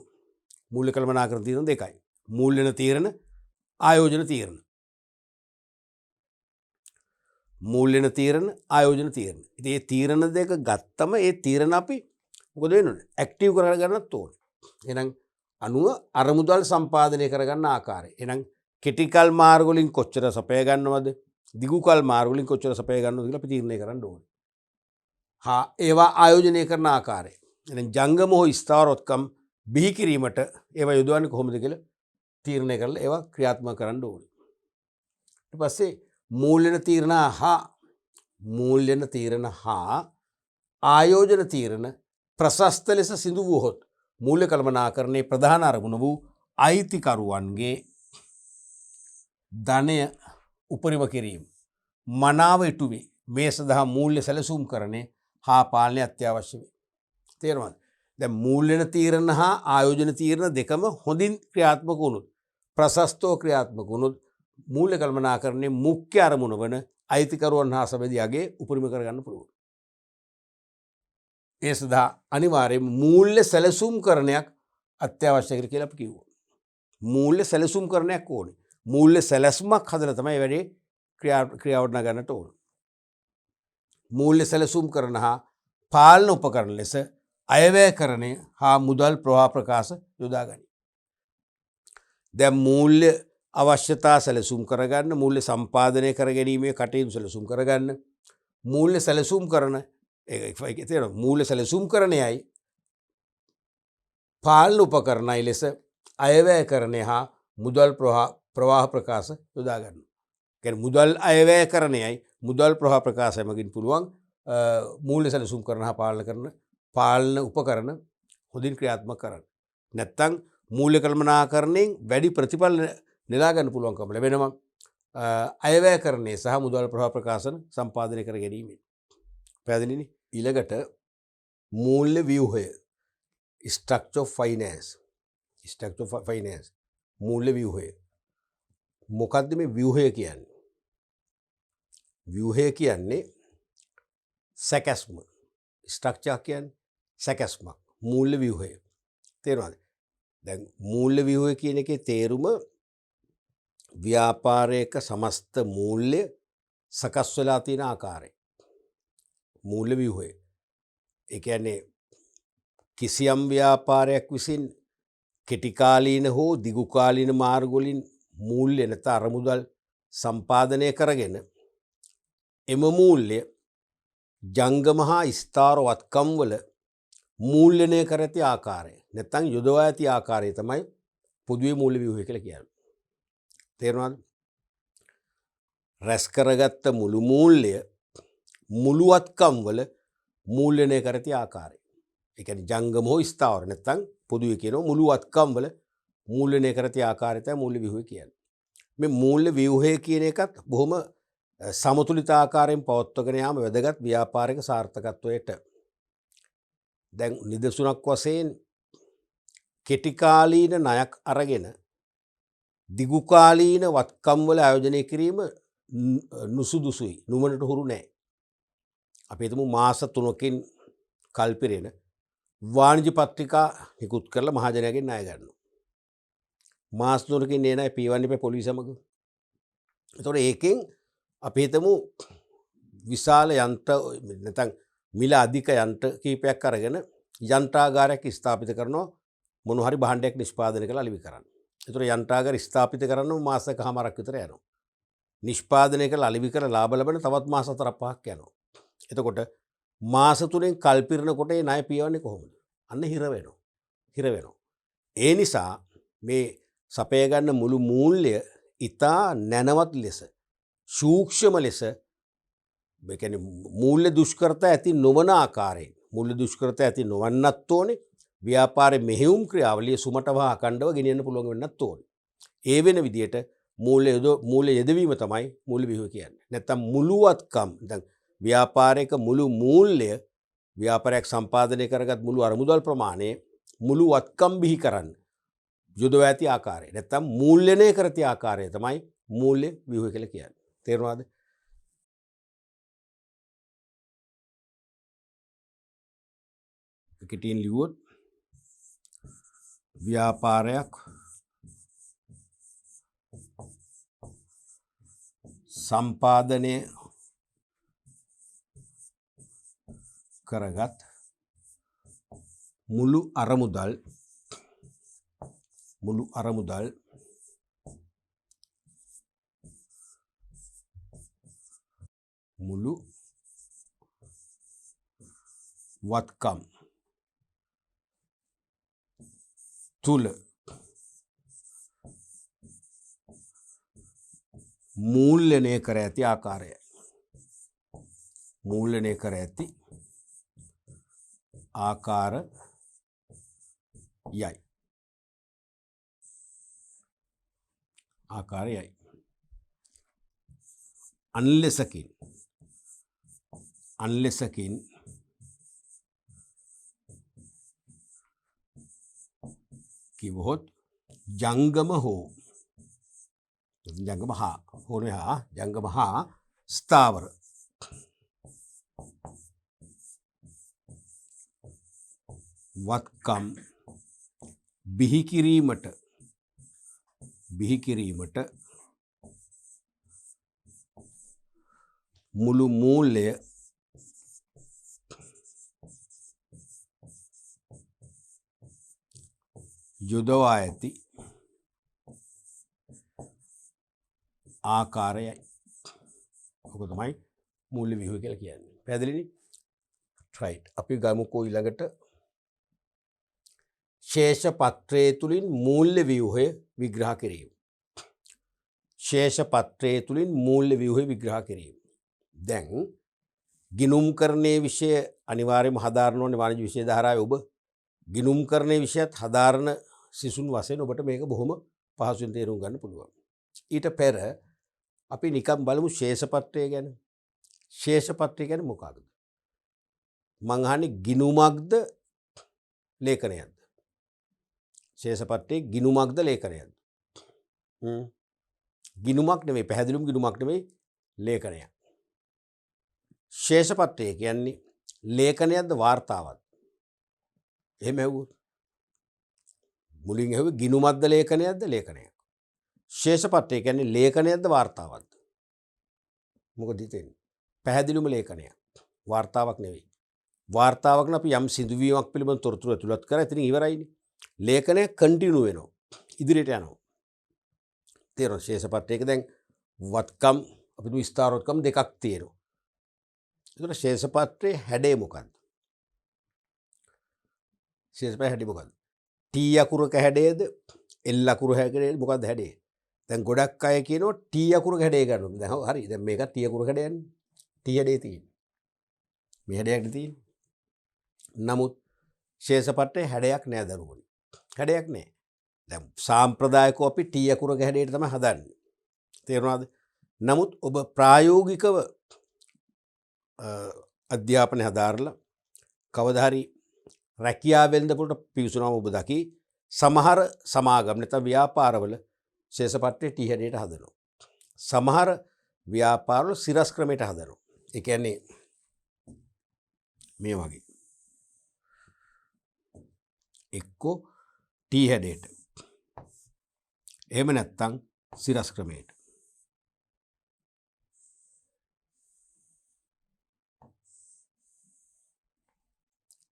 මූල්‍ය කළමනාකරණ තීරණ දෙකයි. මූල්‍යන තීරණ, ආයෝජන තීරණ. මූල්‍යන තීරණ, ආයෝජන තීරණ. ඉතින් මේ තීරණ දෙක ගත්තම ඒ තීරණ අපි මොකද වෙන්නේ? ඇක්ටිව් කරගන්නත් ඕනේ. එහෙනම් අනුව අරමුදල් සම්පාදනය කරගන්න ආකාරය. එහෙනම් කෙටිකල් මාර්ග වලින් කොච්චර සපය ගන්නවද? දිගුකල් මාර්ග වලින් කොච්චර සපය ගන්නවද කියලා අපි තීරණය කරන්න ඕනේ. හා ඒවා ආයෝජනය කරන ආකාරය. එහෙනම් ජංගම හෝ ස්ථාවරොත්කම් බිහි කිරීමට ඒවා යොදවන්නේ කොහොමද කියලා තීරණය කරලා ඒවා ක්‍රියාත්මක කරන්න ඕනේ. ඊට පස්සේ මූල්‍යන තීරණ හා ආයෝජන තීරණ ප්‍රශස්ත ලෙස සිදු වුවහොත් මූල්‍ය කළමනාකරණයේ ප්‍රධාන අරමුණ වූ අයිතිකරුවන්ගේ ධනය උපරිම කිරීම මනාව ඉටුවේ. මේ සඳහා මූල්‍ය සැලසුම් කරණය හා පාලනය අත්‍යවශ්‍ය වේ. තේරුණාද? දැන් මූල්‍යන තීරණ හා ආයෝජන තීරණ දෙකම හොඳින් ක්‍රියාත්මක වුණොත් ප්‍රශස්තව ක්‍රියාත්මක වුණොත් මූල්‍ය කළමනාකරණයේ මුඛ්‍ය අරමුණ වන අයිතිකරුවන් හා සබැදියාගේ උපරිම කරගන්න පුළුවන්. ඒ සඳහා අනිවාර්යයෙන්ම මූල්‍ය සැලසුම් කරණයක් අත්‍යවශ්‍යයි කියලා අපි කිව්වා. මූල්‍ය සැලසුම් කරණයක් ඕනේ. මූල්‍ය සැලැස්මක් හදලා තමයි වැඩේ ක්‍රියාවට නගන්නට ඕන. මූල්‍ය සැලසුම් කරන හා පාලන උපකරණ ලෙස අයවැයකරණය හා මුදල් ප්‍රවාහ ප්‍රකාශ යොදා ගනී. දැන් මූල්‍ය අවශ්‍යතා සැලසුම් කරගන්න, මූල්‍ය සම්පාදනය කර ගැනීමේ කටයුතු සැලසුම් කරගන්න, මූල්‍ය සැලසුම් කරන මූල්‍ය සැලසුම් කරණයයි පාලන උපකරණයි ලෙස අයවැයකරණය හා මුදල් ප්‍රවාහ ප්‍රකාශ යොදා ගන්න. කියන්නේ මුදල් අයවැයකරණයයි මුදල් ප්‍රවාහ ප්‍රකාශය මගින් පුළුවන් මූල්‍ය සැලසුම් කරන හා පාලන උපකරණ හොඳින් ක්‍රියාත්මක කරන්න. නැත්තම් මූල්‍ය කළමනාකරණයෙන් වැඩි ප්‍රතිඵල නෙලා ගන්න පුළුවන්කම ලැබෙනවා අයවැයකරණය සහ මුදල් ප්‍රවාහ ප්‍රකාශන සම්පාදනය කර ගැනීමෙන්. පැහැදිලිනේ? ඊළඟට මූල්‍ය ව්‍යුහය structure of finance මූල්‍ය ව්‍යුහය. මොකක්ද මේ ව්‍යුහය කියන්නේ? ව්‍යුහය කියන්නේ සැකැස්ම. ස්ට්‍රක්චර් කියන්නේ සැකැස්මක්. මූල්‍ය ව්‍යුහය. තේරුණාද? දැන් මූල්‍ය ව්‍යුහය කියන එකේ තේරුම ව්‍යාපාරයක සමස්ත මූල්‍ය සකස් වෙලා තියෙන ආකාරය. මූල්‍ය ව්‍යුහය. ඒ කියන්නේ කිසියම් ව්‍යාපාරයක් විසින් කෙටිකාලීන හෝ දිගුකාලීන මාර්ග වලින් මූල්‍ය නැත්නම් අරමුදල් සම්පාදනය කරගෙන එම මූල්‍ය ජංගම හා ස්ථාර වත්කම් වල මූල්‍යණය කර ඇති ආකාරය නැත්නම් යොදවා ඇති ආකාරය තමයි පොදුවේ මූල්‍ය ව්‍යුහය කියලා කියන්නේ. තේරුණාද? රැස් කරගත්ත මුළු මූල්‍ය මුළු වත්කම් වල මූල්‍යණය කර ඇති ආකාරය. ඒ කියන්නේ ජංගම හෝ ස්ථාවර නැත්නම් පොදුවේ කියනවා මුළු වත්කම් වල මූල්‍යණය කර ඇති ආකාරය තමයි මූල්‍ය ව්‍යුහය කියන්නේ. මේ මූල්‍ය ව්‍යුහය කියන එකත් බොහොම සමතුලිත ආකාරයෙන් පවත්වාගෙන යාම වැදගත් ව්‍යාපාරික සාර්ථකත්වයට. දැන් නිදසුනක් වශයෙන් කෙටිකාලීන ණයක් අරගෙන දිගුකාලීන වත්කම් වල ආයෝජනය කිරීම නුසුදුසුයි, නුවණට හුරු නැහැ. අපි හිතමු මාස 3කින් කල්පිරෙන වාණිජ්‍ය පත්‍රිකා නිකුත් කරලා මහජනයාගෙන් ණය ගන්නවා. මාස 3කින් නේ ණය පීවන්න එපා පොලිසිය මග. එතකොට ඒකෙන් අපි හිතමු විශාල යන්ත්‍ර නැත්නම් මිල අධික යන්ත්‍ර කීපයක් අරගෙන යන්ත්‍රාගාරයක් ස්ථාපිත කරනවා මොන හරි භාණ්ඩයක් නිෂ්පාදනය කරලා අලෙවි කරන්න. එතකොට යන්ත්‍රාගාර ස්ථාපිත කරන්න මාසකමාරක් විතර යනවා. නිෂ්පාදනය කරලා අලෙවි කරලා ලාභ ලබන තවත් මාස 4-5ක් යනවා. එතකොට මාස 3න් කල්පිරනකොට ඒ ණය පියවන්නේ කොහොමද? අන්න හිර වෙනවා. ඒ නිසා මේ සපය ගන්න මුළු මූල්‍ය ඉතා නැනවත් ලෙස සූක්ෂම ලෙස මේ කියන්නේ මූල්‍ය දුෂ්කරතා ඇති නොවන ආකාරයෙන් මූල්‍ය දුෂ්කරතා ඇති නොවන්නත් ඕනේ. ව්‍යාපාරයේ මෙහෙයුම් ක්‍රියාවලිය සුමටව අඛණ්ඩව ගෙනියන්න පුළුවන් වෙන්නත් ඕනේ. ඒ වෙන විදියට මූල්‍ය යෙදවීම තමයි මූල්‍ය ව්‍යුහය කියන්නේ. නැත්තම් මුළුවත්කම් දැන් ව්‍යාපාරයක මුළු මූල්‍ය ව්‍යාපාරයක් සම්පාදනය කරගත් මුළු අරමුදල් ප්‍රමාණය මුළු වත්කම් බිහි කරන්න යොදවා ඇති ආකාරය නැත්තම් මූල්‍යණය කර ඇති ආකාරය තමයි මූල්‍ය ව්‍යුහය කියලා කියන්නේ. තේරුණාද? කෙටියෙන් ලියුවොත් ව්‍යාපාරයක් සම්පාදනය කරගත් මුළු අරමුදල් මුළු වත්කම් තුල මූල්‍යනය කර ඇති ආකාරය. මූල්‍යනය කර ඇති ආකාරයයි. ආකාරයයි. අන්ලෙසකින් කිවහොත් ජංගම හෝ ජංගම හා හෝනේ හා ජංගම හා ස්ථාවර වත්කම් බිහිකිරීමට මුළු මූල්‍ය යොදවා ඇති ආකාරයයි. ඔක තමයි මූල්‍ය ව්‍යුහය කියලා කියන්නේ. පැහැදිලිනේ? රයිට්. අපි ගමුකෝ ඊළඟට ශේෂ පත්‍රයේ තුලින් මූල්‍ය ව්‍යුහය විග්‍රහ කිරීම. ශේෂ පත්‍රයේ තුලින් මූල්‍ය ව්‍යුහය විග්‍රහ කිරීම. දැන් ගිණුම්කරණයේ විෂය අනිවාර්යයෙන්ම හදාරන ඕනේ වාණිජ්‍ය විෂය ධාරාවේ ඔබ ගිණුම්කරණයේ විෂයත් හදාරන සිසුන් වශයෙන් ඔබට මේක බොහොම පහසුවෙන් තේරුම් ගන්න පුළුවන්. ඊට පෙර අපි නිකම් බලමු ශේෂපත්‍රය ගැන. ශේෂපත්‍රය කියන්නේ මොකක්ද? මං අහන්නේ ගිණුමක්ද ලේඛනයක්ද? ශේෂපත්‍රයේ ගිණුමක්ද ලේඛනයක්ද? ගිණුමක් නෙමෙයි, පැහැදිලිවම ගිණුමක් නෙමෙයි, ලේඛනයක්. ශේෂපත්‍රය කියන්නේ ලේඛනයක්ද වාර්තාවක්ද? එහෙම ඇහුවොත් මුලින් ඇහුවේ ගිණුමක්ද ලේඛනයක්ද? ලේඛනයක්. ශේෂපත්‍රය කියන්නේ ලේඛනයක්ද වාර්තාවක්ද? මොකද හිතෙන්නේ? පැහැදිලිවම ලේඛනයක්. වාර්තාවක් නෙවෙයි. වාර්තාවක් නම් අපි යම් සිදුවීමක් පිළිබඳ තොරතුරු ඇතුළත් කරා. ඉතින් ඉවරයිනේ. ලේඛනයක් කන්ටිනියු වෙනවා. ඉදිරියට යනවා. තේරෙනවද? ශේෂපත්‍රයක දැන් වත්කම් අපි විස්තරෝත්කම් දෙකක් තියෙනවා. ඒතර ශේෂපත්‍රයේ හැඩය මොකක්ද? ශේෂපත්‍රයේ හැඩය මොකක්ද? T අකුරක හැඩයේද L අකුර හැඩයේද මොකක්ද හැඩය? දැන් ගොඩක් අය කියනවා T අකුරක හැඩය ගන්නවා. දැන් හරි. දැන් මේක T අකුරක හැඩයන්නේ. T හැඩයේ තියෙන්නේ. මේ හැඩයක්ද තියෙන්නේ. නමුත් ශේෂපත්‍රයේ හැඩයක් නෑ දරුවනි. හැඩයක් නෑ. දැන් සාම්ප්‍රදායිකව අපි T අකුරක හැඩයට තමයි හදන්නේ. තේරුණාද? නමුත් ඔබ ප්‍රායෝගිකව අධ්‍යාපනය හදාරලා කවදා හරි රැකියාව වෙළඳපොළට පිවිසුනම ඔබ දකි සමහර සමාගම් නැත්නම් ව්‍යාපාරවල ශේෂපත්‍රයේ T හැඩයට හදනවා. සමහර ව්‍යාපාරවල සිරස් ක්‍රමයට හදනවා. ඒ කියන්නේ මේ වගේ එක්කෝ T හැඩයට, එහෙම නැත්නම් සිරස් ක්‍රමයට.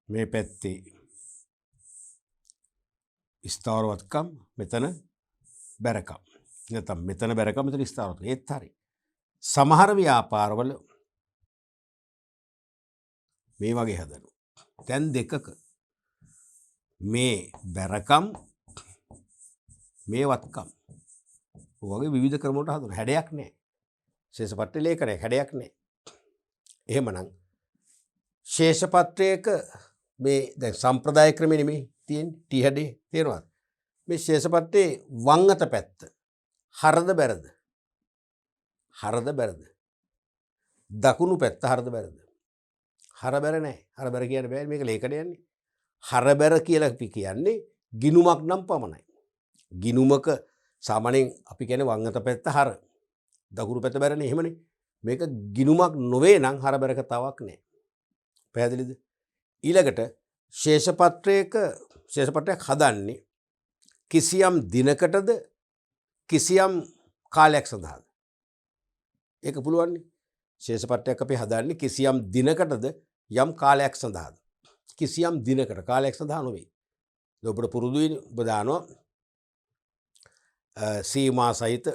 මේ පැත්තේ ස්ථාවරවත්කම්, මෙතන බැරකම්. නැත්නම් මෙතන බැරකම්, මෙතන ස්ථාවරවත්කම්. ඒත් හරි. සමහර ව්‍යාපාරවල මේ වගේ හදනවා. දැන් දෙකක මේ බැරකම්, මේ වත්කම් වගේ විවිධ ක්‍රම වලට හදනවා. හැඩයක් නැහැ. ශේෂපත්‍රයේ ලේඛනයක් හැඩයක් නැහැ. එහෙමනම් ශේෂපත්‍රයක මේ දැන් සම්ප්‍රදාය ක්‍රමෙ නෙමෙයි තියෙන්නේ T හැඩේ. තේරුණාද? මේ ශේෂපත්‍රයේ වම් අත පැත්ත හරද බැරද? හරද බැරද? දකුණු පැත්ත හරද බැරද? හර බැර නැහැ. හර බැර කියන්න බෑ, මේක ලේඛනයන්නේ. හර බැර කියලා අපි කියන්නේ ගිණුමක් නම් පමණයි. ගිණුමක සාමාන්‍යයෙන් අපි කියන්නේ වම් අත පැත්ත හර, දකුණු පැත්ත බැරනේ. එහෙමනේ. මේක ගිණුමක් නොවේ නම් හර බැර කතාවක් නැහැ. පැහැදිලිද? ඊළඟට ශේෂපත්‍රයක ශේෂපත්‍රයක් හදන්නේ කිසියම් දිනකටද කිසියම් කාලයක් සඳහාද? ඒක පුළුවන් නේ. ශේෂපත්‍රයක් අපි හදන්නේ කිසියම් දිනකටද යම් කාලයක් සඳහාද? කිසියම් දිනකට, කාලයක් සඳහා නෙවෙයි. ඔබට පුරුදුයිනේ. ඔබ දානවා සීමා සහිත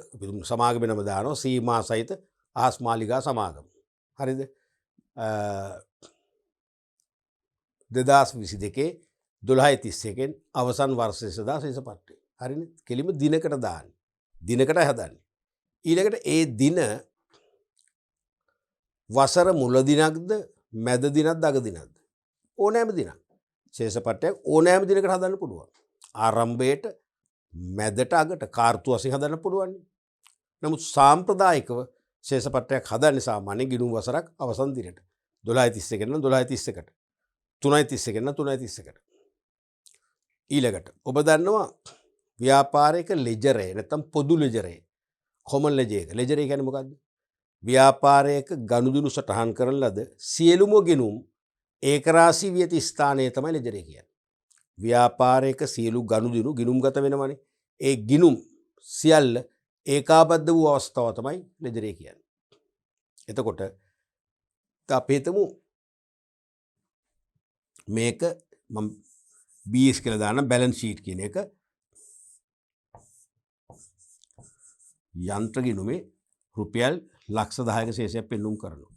සමාගම නම දානවා සීමා සහිත අහස් මාලිගා සමාගම. හරිද? 2022 12:31 අවසන් වර්ෂයේ සදා ශේෂපත්‍රය. හරිනේ? කෙලිම දිනකට දාන්නේ. දිනකට හදන්නේ. ඊළඟට ඒ දින වසර මුල දිනක්ද මැද දිනක්ද අග දිනක්ද ඕනෑම දිනක් ශේෂපට්ටයක් ඕනෑම දිනකට හදන්න පුළුවන්. ආරම්භයට මැදට අගට කාර්තු වශයෙන් හදන්න පුළුවන්. නමුත් සාම්ප්‍රදායිකව ශේෂපට්ටයක් හදන්නේ සාමාන්‍ය ගිණුම් වසරක් අවසන් දිනට 12:31 නම් 12:31ට 3:31 නම් 3:31ට. ඊළඟට ඔබ දන්නවා ව්‍යාපාරික ලෙජරේ නැත්නම් පොදු ලෙජරේ කොමන් ලෙජර් එක. ලෙජරේ කියන්නේ මොකද්ද? ව්‍යාපාරයක ගනුදෙනු සටහන් කරන ලද සියලුම ගිණුම් ඒකරාශී වියති ස්ථානයේ තමයි ලෙජරේ කියන්නේ. ව්‍යාපාරයක සියලු ගනුදෙනු ගිණුම්ගත වෙනවනේ. ඒ ගිණුම් සියල්ල ඒකාබද්ධ වූ අවස්ථාව තමයි ලෙජරේ කියන්නේ. එතකොට අපි හිතමු මේක මම BS කියලා දාන බැලන්ස් ෂීට් කියන එක යන්ත්‍ර ගිණුමේ රුපියල් ලක්ෂ 10ක ශේෂයක් පෙන්නුම් කරනවා.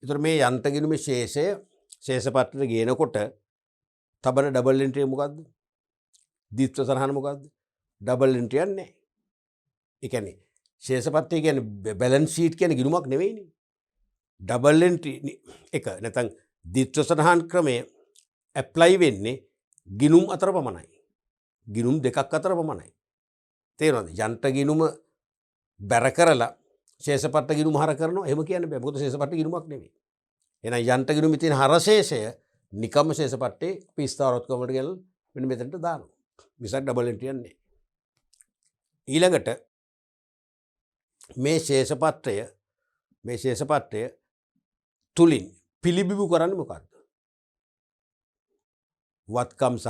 ඒතර මේ යන්ත්‍ර ගිණුමේ ශේෂය ශේෂපත්‍රයට ගේනකොට තබන ඩබල් එන්ට්‍රිය මොකද්ද? ද්විත්ව සරහන මොකද්ද? ඩබල් එන්ට්‍රියක් නැහැ. ඒ කියන්නේ ශේෂපත්‍රය කියන්නේ බැලන්ස් ෂීට් කියන්නේ ගිණුමක් නෙවෙයිනේ. ඩබල් එන්ට්‍රි එක නැත්නම් ද්විත්ව සරහන් ක්‍රමය ඇප්ලයි වෙන්නේ ගිණුම් අතර පමණයි. ගිණුම් දෙකක් අතර පමණයි. තේරෙනවද? යන්ත්‍ර ගිණුම බැර කරලා ශේෂපත්‍ර ගිණුම හර කරනවා. එහෙම කියන්න බෑ. මොකද ශේෂපත්‍ර ගිණුමක් නෙවෙයි. එහෙනම් යන්ත්‍ර ගිණුමේ තියෙන හරශේෂය නිකම්ම ශේෂපත්‍රේ පිස්තාරොත්කම වලට ගෙනල්ලා මෙන්න මෙතනට දානවා. මිසක් ඩබල් එන්ට්‍රියක් නැහැ. ඊළඟට මේ ශේෂපත්‍රය තුලින් පිළිබිඹු කරන්නේ මොකක්ද? වත්කම් සහ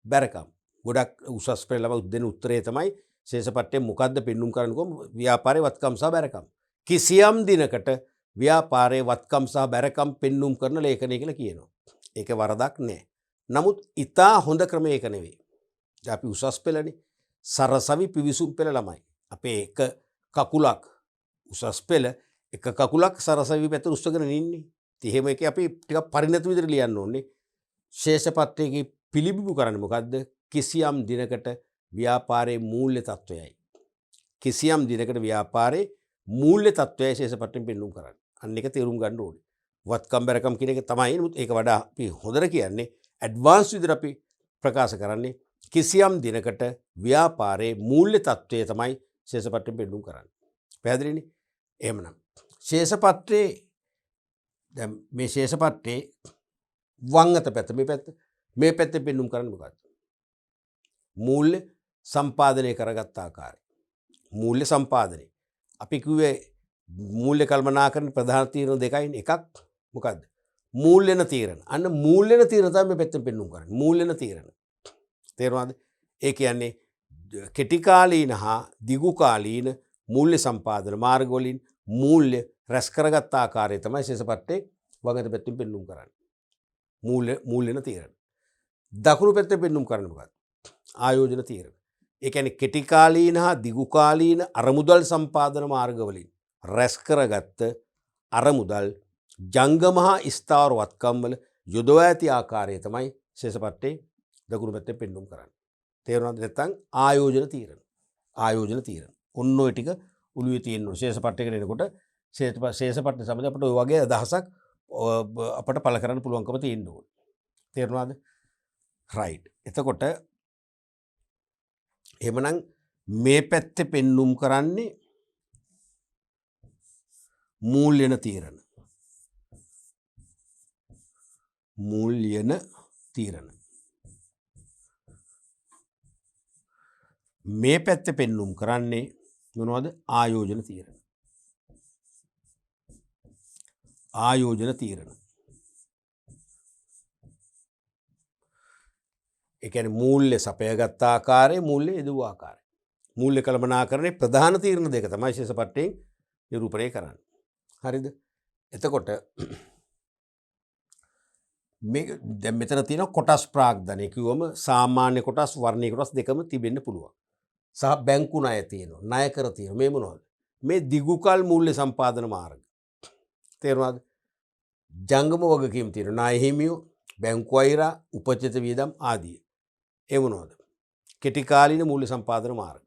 බැරකම්. ගොඩක් උසස් පෙළ ළමයි දෙන උත්තරේ තමයි ශේෂපත්‍රයේ මොකද්ද පෙන්눔 කරන්නේ කොහොම ව්‍යාපාරයේ වත්කම් සහ බැරකම්. කිසියම් දිනකට ව්‍යාපාරයේ වත්කම් සහ බැරකම් පෙන්눔 කරන ලේඛනය කියලා කියනවා. ඒක වරදක් නෑ. නමුත් ඊටා හොඳ ක්‍රමය ඒක නෙවෙයි. අපි උසස් පෙළනේ සරසවි පිවිසුම් පෙළ ළමයි. අපේ එක කකුලක් උසස් පෙළ එක කකුලක් සරසවි පැත්ත උස්සගෙන ඉන්නේ. ඉතින් එහෙම එකේ අපි ටිකක් පරිණත විදිහට ලියන්න ඕනේ. ශේෂපත්‍රයේ පිළිබිඹු කරන්නේ මොකද්ද? කිසියම් දිනකට ව්‍යාපාරයේ මූල්‍ය තත්වයයි. කිසියම් දිනකට ව්‍යාපාරයේ මූල්‍ය තත්වයයි ශේෂපත්‍රයෙන් පෙන්눔 කරන්නේ. අන්න එක තේරුම් ගන්න ඕනේ. වත්කම් බැරකම් කියන එක තමයි. නමුත් ඒක වඩා අපි හොඳට කියන්නේ ඇඩ්වාන්ස් විදිහට අපි ප්‍රකාශ කරන්නේ කිසියම් දිනකට ව්‍යාපාරයේ මූල්‍ය තත්වය තමයි ශේෂපත්‍රයෙන් පෙන්눔 කරන්නේ. පැහැදිලිනේ? එහෙමනම් ශේෂපත්‍රයේ දැන් මේ ශේෂපත්‍රයේ වම් අත පැත්ත මේ පැත්තේ පෙන්눔 කරන්නේ මොකක්ද? මූල්‍ය සම්පාදනය කරගත් ආකාරය. මූල්‍ය සම්පාදනය. අපි කිව්වේ මූල්‍ය කල්පනාකරන ප්‍රධාන තීරණ දෙකයිනේ. එකක් මොකද්ද? මූල්‍යන තීරණ. අන්න මූල්‍යන තීරණ තමයි මේ පැත්තෙන් පෙන්눔 කරන්නේ. මූල්‍යන තීරණ. තේරුණාද? ඒ කියන්නේ කෙටි කාලීන හා දිගු කාලීන මූල්‍ය සම්පාදන මාර්ග වලින් මූල්‍ය රැස් කරගත් ආකාරය තමයි ශේෂපත්‍රයේ වම් අත පැත්තෙන් පෙන්눔 කරන්නේ. මූල්‍යන තීරණ. දකුණු පැත්තෙන් පෙන්눔 කරන්නේ මොකක්ද? ආයෝජන තීරණ. ඒ කියන්නේ කෙටි කාලීන හා දිගු කාලීන අරමුදල් සම්පාදන මාර්ග වලින් රැස් කරගත්ත අරමුදල් ජංගම හා ස්ථාවර වත්කම් වල යොදවා ඇති ආකාරය තමයි ශේෂපත්‍රයේ දකුණු පැත්තෙන් පෙන්눔 කරන්නේ. තේරුණාද? නැත්නම් ආයෝජන තීරණ. ආයෝජන තීරණ. ඔන්න ඔය ටික උළුවේ තියෙන්න ඕනේ. ශේෂපත්‍රයකට එනකොට ශේෂපත්‍රය සම්බන්ධ අපිට ඔය වගේ අදහසක් අපට පළ කරන්න පුළුවන්කම තියෙන්න ඕනේ. තේරුණාද? රයිට්. එතකොට එහෙමනම් මේ පැත්තේ පෙන්눔 කරන්නේ මූල්‍යන තීරණ. මූල්‍යන තීරණ. මේ පැත්තේ පෙන්눔 කරන්නේ මොනවද? ආයෝජන තීරණ. ආයෝජන තීරණ. ඒ කියන්නේ මූල්‍ය සපයාගත් ආකාරය, මූල්‍ය යොදවූ ආකාරය. මූල්‍ය කළමනාකරණයේ ප්‍රධාන තීරණ දෙක තමයි ශේෂපත්‍රයෙන් නිරූපණය කරන්නේ. හරිද? එතකොට මේ දැන් මෙතන තියෙන කොටස් ප්‍රාග්ධනය කිව්වම සාමාන්‍ය කොටස් වර්ණීය කොටස් දෙකම තිබෙන්න පුළුවන්. සහ බැංකු ණය තියෙනවා. ණය කර තියෙනවා. මේ මොනවද? මේ දිගුකල් මූල්‍ය සම්පාදන මාර්ග. තේරුණාද? ජංගම වගකීම් තියෙනවා. ණය හිමියෝ, බැංකු අයිරා, උපජිත වියදම් ආදී. ඒ මොනවද? කෙටි කාලීන මූල්‍ය සම්පාදන මාර්ග.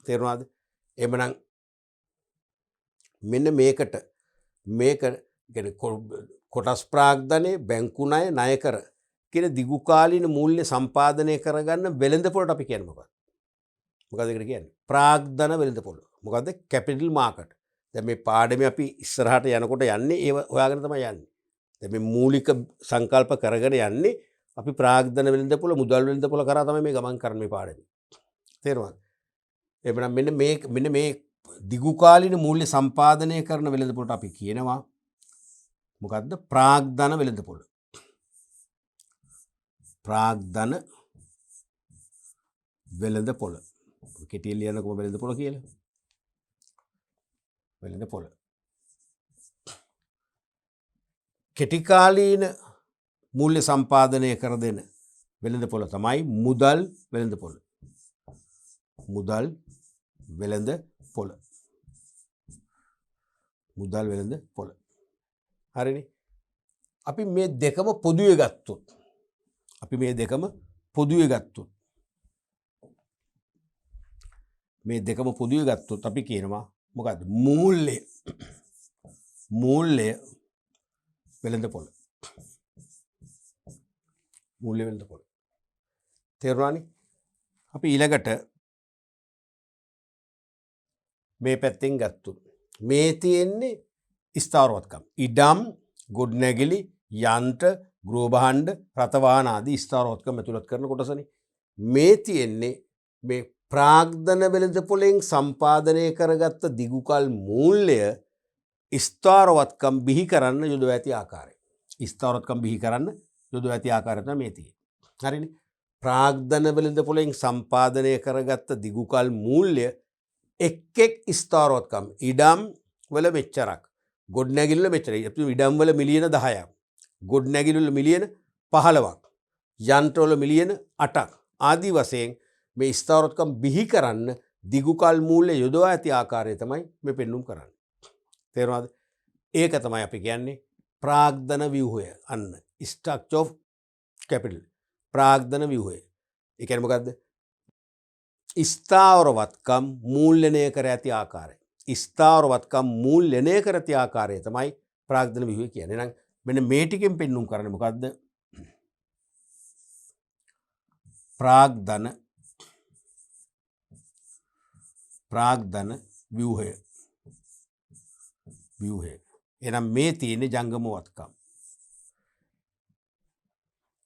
තේරුණාද? එහෙමනම් මෙන්න මේකට මේක කියන්නේ කොටස් ප්‍රාග්ධනයේ බැංකු ණය ණය කර කියන දිගු කාලීන මූල්‍ය සම්පාදනය කරගන්න වෙළඳපොළට අපි කියන්නේ මොකක්ද? මොකක්ද ඒකට කියන්නේ? ප්‍රාග්ධන වෙළඳපොළ. මොකද්ද? Capital market. දැන් මේ පාඩමේ අපි ඉස්සරහට යනකොට යන්නේ ඒව හොයාගෙන තමයි යන්නේ. දැන් මේ මූලික සංකල්ප කරගෙන යන්නේ අපි ප්‍රාග්ධන වෙළඳපොළ මුදල් වෙළඳපොළ කරා තමයි මේ ගමන් කරන්නේ මේ පාඩමේ. තේරුණාද? එහෙනම් මෙන්න මේ දිගු කාලීන මූල්‍ය සම්පාදනය කරන වෙළඳපොළට අපි කියනවා මොකද්ද? ප්‍රාග්ධන වෙළඳපොළ. ප්‍රාග්ධන වෙළඳපොළ. කෙටියෙන් ලියනකොම වෙළඳපොළ කියලා. වෙළඳපොළ. කෙටි කාලීන මූල්‍ය සම්පාදනය කර දෙන වෙළඳපොළ තමයි මුදල් වෙළඳපොළ. මුදල් වෙළඳපොළ. මුදල් වෙළඳපොළ. හරිනේ. අපි මේ දෙකම පොදුවේ ගත්තොත් මේ දෙකම පොදුවේ ගත්තොත් අපි කියනවා මොකද්ද? මූල්‍ය වෙළඳපොළ. මූල්‍ය වෙළඳපොළ. තේරුණානේ? අපි ඊළඟට මේ පැත්තෙන් ගත්තොත් මේ තියෙන්නේ ස්ථාවරවත්කම්. ඉඩම්, ගොඩනැගිලි, යන්ත්‍ර, ගෘහ භාණ්ඩ, රථ වාහන ආදී ස්ථාවරවත්කම් ඇතුළත් කරන කොටසනේ. මේ තියෙන්නේ මේ ප්‍රාග්ධන වෙළඳපොළෙන් සම්පාදනය කරගත්ත දිගුකල් මූල්‍ය ස්ථාවරවත්කම් බිහි කරන්න යොදවා ඇති ආකාරය. ස්ථාවරවත්කම් බිහි කරන්න යොදවා ඇති ආකාරය තමයි මේ තියෙන්නේ. හරිනේ? ප්‍රාග්ධන වෙළඳපොළෙන් සම්පාදනය කරගත්ත දිගුකල් මූල්‍ය එක් ස්ථාවරවත්කම් ඉඩම් වල මෙච්චරක්, ගොඩනැගිලි වල මෙච්චරයි. අපි ඉඩම් වල මිලියන 10ක්, ගොඩනැගිලි වල මිලියන 15ක්, යන්ත්‍ර වල මිලියන 8ක් ආදී වශයෙන් මේ ස්ථාවරවත්කම් බිහි කරන්න දිගුකල් මූල්‍ය යොදවා ඇති ආකාරය තමයි මේ පෙන්눔 කරන්නේ. තේරුණාද? ඒක තමයි අපි කියන්නේ ප්‍රාග්ධන ව්‍යුහය. අන්න ස්ට්‍රක්චර් ඔෆ් කැපිටල්. ප්‍රාග්ධන ව්‍යුහය. ඒ කියන්නේ මොකද්ද? ස්ථාවරවත්කම් මූල්‍යණය කර ඇති ආකාරය. ස්ථාවරවත්කම් මූල්‍යණය කර ඇති ආකාරය තමයි ප්‍රාග්ධන ව්‍යුහය කියන්නේ. එහෙනම් මෙන්න මේ ටිකෙන් පෙන්눔 කරන්නේ මොකද්ද? ප්‍රාග්ධන ව්‍යුහය. එහෙනම් මේ තියෙන්නේ ජංගම වත්කම්.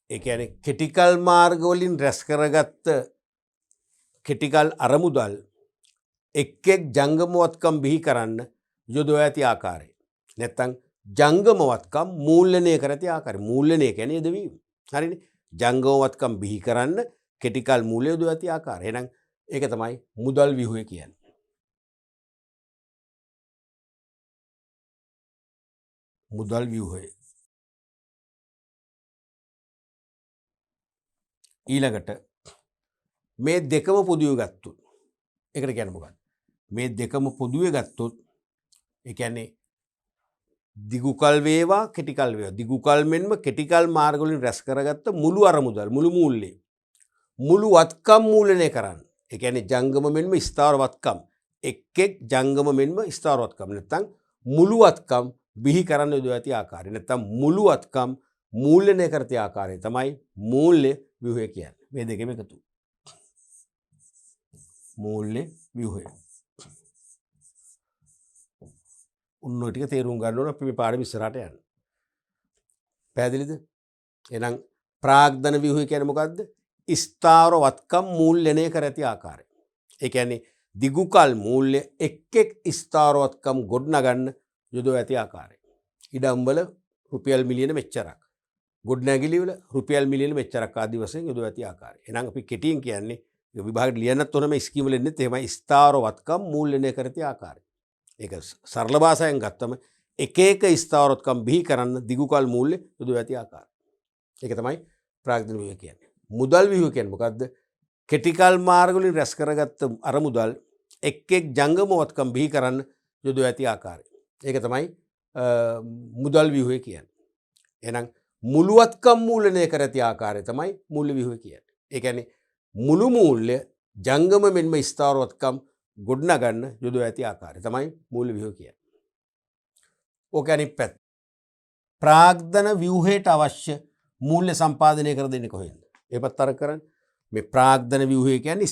ඒ කියන්නේ කෙටිකල් මාර්ග වලින් රැස් කරගත්ත කෙටිකල් අරමුදල් එක් ජංගම වත්කම් බිහි කරන්න යොදවා ඇති ආකාරය. නැත්තම් ජංගම වත්කම් මූල්‍යණය කර ඇති ආකාරය. මූල්‍යණය කියන්නේ යෙදවීම. හරිනේ? ජංගම වත්කම් බිහි කරන්න කෙටිකල් මූල්‍ය යොදවා ඇති ආකාරය. එහෙනම් ඒක තමයි මුදල් ව්‍යුහය කියන්නේ. මුදල් ව්‍යුහය. ඊළඟට මේ දෙකම පොදුවේ ගත්තොත් ඒකට කියන්නේ මොකක්ද? මේ දෙකම පොදුවේ ගත්තොත් ඒ කියන්නේ දිගුකල් වේවා කෙටිකල් වේවා. දිගුකල් මෙන්ම කෙටිකල් මාර්ග වලින් රැස් කරගත්ත මුළු අරමුදල් මුළු මූල්‍ය මුළු වත්කම් මූල්‍යණය කරන්න. ඒ කියන්නේ ජංගම මෙන්ම ස්ථාවර වත්කම් එක් ජංගම මෙන්ම ස්ථාවර වත්කම් නැත්නම් මුළු වත්කම් බිහි කරන්න යොදවා ඇති ආකාරය. නැත්නම් මුළු වත්කම් මූල්‍යණය කර ඇති ආකාරය තමයි මූල්‍ය ව්‍යුහය කියන්නේ. මේ දෙකෙම එකතු. මූල්‍ය ව්‍යුහය. උන්නෝ ටික තේරුම් ගන්න ඕන අපි මේ පාඩම ඉස්සරහට යන්න. පැහැදිලිද? එහෙනම් ප්‍රාග්ධන ව්‍යුහය කියන්නේ මොකද්ද? ස්ථාවර වත්කම් මූල්‍යණය කර ඇති ආකාරය. ඒ කියන්නේ දිගුකල් මූල්‍ය එක් ස්ථාවර වත්කම් ගොඩනගන්න යොදවා ඇති ආකාරය. ඉඩම් වල රුපියල් මිලියන මෙච්චරක්, ගොඩනැගිලි වල රුපියල් මිලියන මෙච්චරක් ආදී වශයෙන් යොදවා ඇති ආකාරය. එහෙනම් අපි කෙටියෙන් කියන්නේ විභාගයට ලියන්නත් ඕන මේ ස්කීම් වල ඉන්නෙත් එහෙමයි ස්ථාවර වත්කම් මූල්‍යණය කර ඇති ආකාරය. ඒක සරල භාෂාවෙන් ගත්තම එක ස්ථාවර වත්කම් බිහි කරන්න දිගුකල් මූල්‍ය යොදවා ඇති ආකාරය. ඒක තමයි ප්‍රාග්ධන ව්‍යුහය කියන්නේ. මුදල් ව්‍යුහය කියන්නේ මොකද්ද? කෙටිකල් මාර්ග වලින් රැස් කරගත්ත අරමුදල් එක් ජංගම වත්කම් බිහි කරන්න යොදවා ඇති ආකාරය. ඒක තමයි මුදල් ව්‍යුහය කියන්නේ. එහෙනම් මුළු වත්කම් මූල්‍යණය කර ඇති ආකාරය තමයි මූල්‍ය ව්‍යුහය කියන්නේ. ඒ කියන්නේ මුළු මූල්‍ය ජංගම මෙන්ම ස්ථාවර වත්කම් ගොඩනගන්න යොදව ඇති ආකාරය තමයි මූල්‍ය ව්‍යුහය කියන්නේ. ඕක අනිත් පැත්ත. ප්‍රාග්ධන ව්‍යුහයට අවශ්‍ය මූල්‍ය සම්පාදනය කර දෙන්නේ කොහෙන්ද? ඒ පැත්ත අර කරන්නේ. මේ ප්‍රාග්ධන ව්‍යුහය කියන්නේ